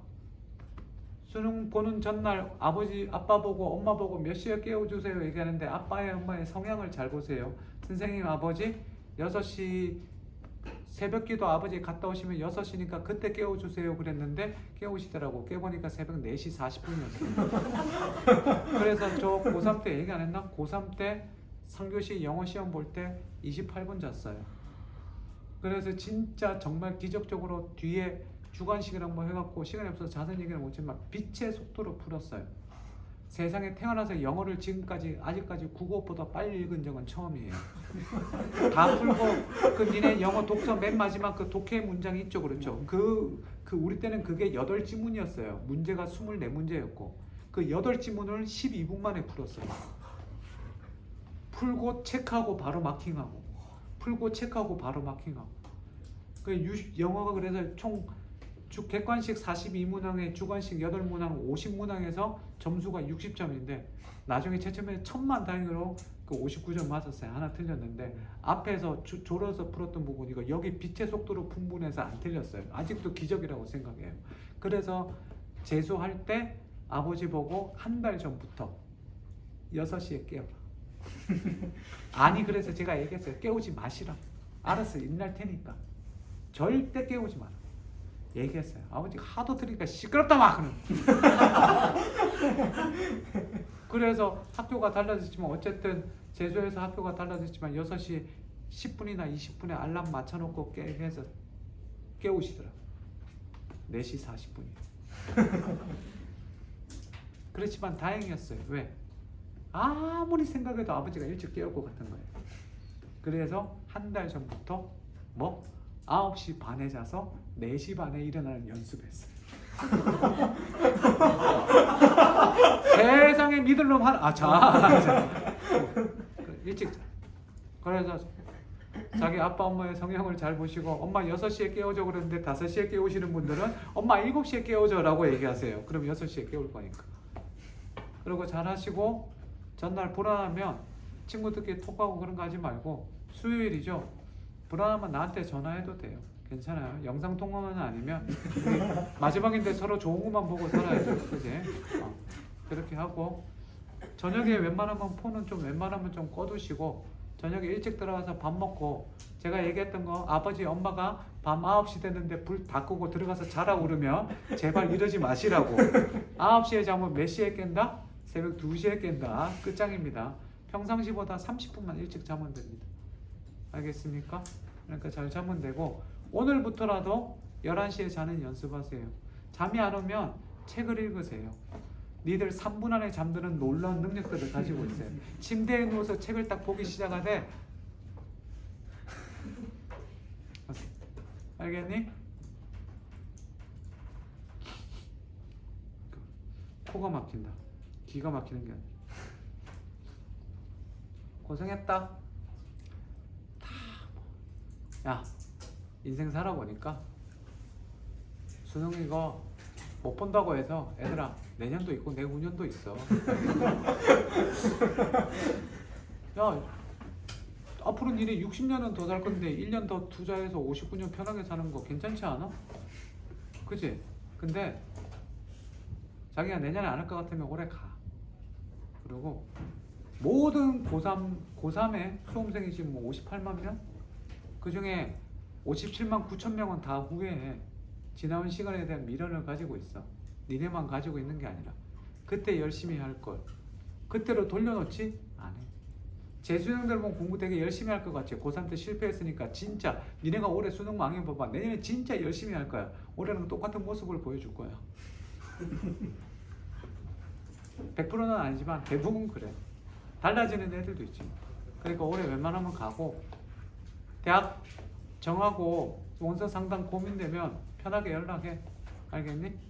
수능 보는 전날 아빠 보고 엄마 보고 몇 시에 깨워주세요 얘기하는데 아빠의 엄마의 성향을 잘 보세요. 선생님 아버지 6시 새벽기도 아버지 갔다 오시면 6시니까 그때 깨워주세요 그랬는데 깨우시더라고. 깨보니까 새벽 4시 40분이었어요. 그래서 저 고3 때 얘기 안 했나? 고3 때 3교시 영어 시험 볼 때 28분 잤어요. 그래서 진짜 정말 기적적으로 뒤에 주관식이랑 뭐 해갖고 시간이 없어서 자세한 얘기는 못했지만 빛의 속도로 풀었어요. 세상에 태어나서 영어를 아직까지 국어보다 빨리 읽은 적은 처음이에요. 다 풀고 그 니네 영어 독서 맨 마지막 그 독해 문장 있죠, 그렇죠? 우리 때는 그게 8지문이었어요. 문제가 24문제였고 그 8지문을 12분 만에 풀었어요. 풀고 체크하고 바로 마킹하고 풀고 체크하고 바로 마킹하고 영어가 그래서 총 객관식 42문항에 주관식 8문항 50문항에서 점수가 60점인데 나중에 채점에 천만다행으로 그 59점 맞았어요. 하나 틀렸는데 앞에서 졸어서 풀었던 부분 이거 여기 빛의 속도로 풍분해서 안 틀렸어요. 아직도 기적이라고 생각해요. 그래서 재수할 때 아버지 보고 한 달 전부터 6시에 깨워라. 아니 그래서 제가 얘기했어요. 깨우지 마시라. 알았어요. 일날 테니까. 절대 깨우지 마라. 얘기했어요. 아버지가 하도 들으니까 시끄럽다 막 그러는. 그래서 학교가 달라졌지만 어쨌든 재수해서 학교가 달라졌지만 6시 10분이나 20분에 알람 맞춰놓고 해서 깨우시더라고요. 4시 40분이. 그렇지만 다행이었어요. 왜? 아무리 생각해도 아버지가 일찍 깨울 것 같은 거예요. 그래서 한 달 전부터 9시 반에 자서 4시 반에 일어나는 연습했어요. 세상에 믿을 놈 하나. 일찍 자. 그래서 자기 아빠 엄마의 성향을 잘 보시고 엄마 6시에 깨워줘 그랬는데 5시에 깨우시는 분들은 엄마 7시에 깨워줘 라고 얘기하세요. 그럼 6시에 깨울 거니까. 그리고 잘 하시고 전날 불안하면 친구들끼리 톡하고 그런 거 하지 말고 수요일이죠. 불안하면 나한테 전화해도 돼요. 괜찮아요. 영상통화만 아니면 마지막인데 서로 좋은 것만 보고 살아야죠. 그지? 그렇게 하고 저녁에 웬만하면 폰은 좀 웬만하면 좀 꺼두시고 저녁에 일찍 들어가서 밥 먹고 제가 얘기했던 거 아버지 엄마가 밤 9시 됐는데 불 다 끄고 들어가서 자라고 그러면 제발 이러지 마시라고. 9시에 자면 몇 시에 깬다? 새벽 2시에 깬다. 끝장입니다. 평상시보다 30분만 일찍 자면 됩니다. 알겠습니까? 그러니까 잘 자면 되고 오늘부터라도 11시에 자는 연습하세요. 잠이 안 오면 책을 읽으세요. 니들 3분 안에 잠드는 놀라운 능력들을 가지고 있어요. 침대에 누워서 책을 딱 보기 시작하되 알겠니? 코가 막힌다. 기가 막히는 게 아니라 고생했다. 야 인생 살아보니까 수능 이거 못 본다고 해서 애들아 내년도 있고 내후년도 있어. 야 앞으로 니네 60년은 더 살 건데 1년 더 투자해서 59년 편하게 사는 거 괜찮지 않아? 그치? 근데 자기가 내년에 안 할 것 같으면 올해 가. 그리고 모든 고3의 수험생이 지금 뭐 58만 명? 그 중에 57만 9천 명은 다 후회해. 지나온 시간에 대한 미련을 가지고 있어. 니네만 가지고 있는 게 아니라 그때 열심히 할 걸 그때로 돌려놓지 안 해. 재수생들 보면 공부 되게 열심히 할 것 같지. 고3 때 실패했으니까 진짜 니네가 올해 수능 망해봐봐. 내년에 진짜 열심히 할 거야. 올해는 똑같은 모습을 보여줄 거야. 100%는 아니지만 대부분 그래. 달라지는 애들도 있지. 그러니까 올해 웬만하면 가고 대학 정하고 원서 상담 고민되면 편하게 연락해. 알겠니?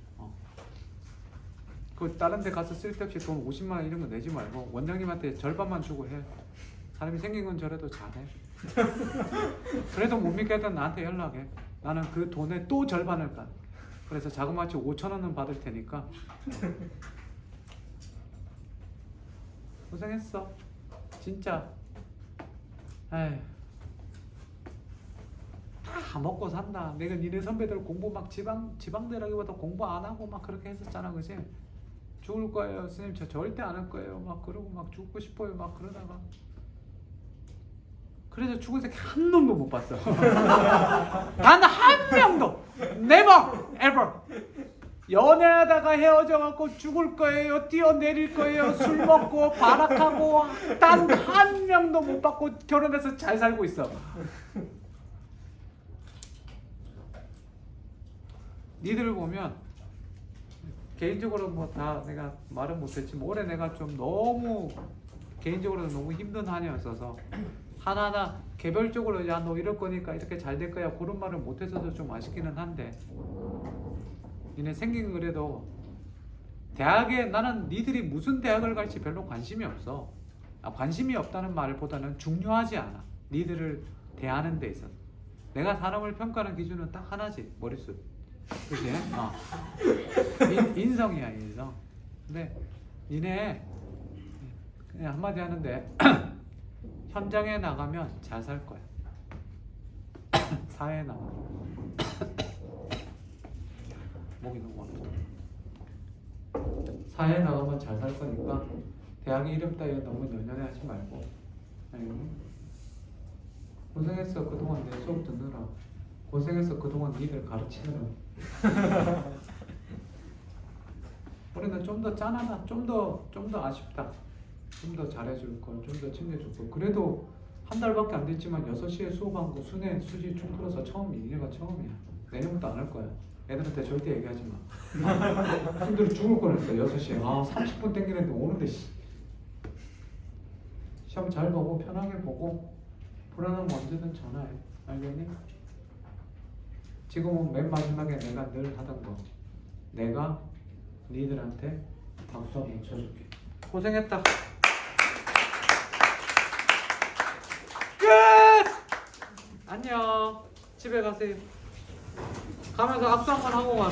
그 다른 데 가서 쓸데없이 돈 50만 원 이런 거 내지 말고 원장님한테 절반만 주고 해. 사람이 생긴 건 저래도 잘해. 그래도 못 믿겠다 나한테 연락해. 나는 그 돈의 또 절반을 가. 그래서 자그마치 5천 원은 받을 테니까. 고생했어. 진짜. 에이. 다 먹고 산다. 내가 니네 선배들 공부 막 지방대라기보다 공부 안 하고 막 그렇게 했었잖아, 그지? 죽을 거예요, 선생님. 저 절대 안 할 거예요. 막 그러고 막 죽고 싶어요, 막 그러다가. 그래서 죽은 새끼 한 놈도 못 봤어. 단 한 명도. Never, ever. 연애하다가 헤어져갖고 죽을 거예요, 뛰어내릴 거예요, 술 먹고 발악하고 단 한 명도 못 받고 결혼해서 잘 살고 있어. 니들을 보면 개인적으로 뭐 다 내가 말은 못했지만 올해 내가 좀 너무 개인적으로 너무 힘든 한 해였어서 하나하나 개별적으로 야 너 이럴 거니까 이렇게 잘 될 거야 그런 말을 못했어서 좀 아쉽기는 한데 니네 생긴 그래도 대학에 나는 니들이 무슨 대학을 갈지 별로 관심이 없어. 관심이 없다는 말보다는 중요하지 않아. 니들을 대하는 데 있어서 내가 사람을 평가하는 기준은 딱 하나지. 머릿수. 그지? 인성이야 인성. 근데 니네 그냥 한마디 하는데 현장에 나가면 잘 살 거야. 사회에 나가. 목이 너무 아프다. 사회에 나가면 잘 살 거니까 대학 이름 따위에 너무 연연해 하지 말고. 아니, 고생했어 그동안 내 수업 듣느라. 고생해서 그동안 니들 가르치느라. 우리는 좀 더 짠하다. 좀 더 아쉽다. 좀 더 잘해줄 걸, 좀 더 챙겨줄 걸. 그래도 한 달밖에 안 됐지만 6시에 수업한 거 순회 수지 총 풀어서 니네가 처음이야. 내년부터 안 할 거야. 애들한테 절대 얘기하지 마. 힘들어 죽을 뻔했어 6시에. 30분 땡기는데 오는데 시험 잘 보고 편하게 보고 불안하면 언제든 전화해. 알겠니? 지금은 맨 마지막에 내가 늘 하던 거. 내가 니들한테 박수 한번 쳐줄게. 고생했다. 끝! 안녕. 집에 가세요. 가면서 악수 한번 하고 가.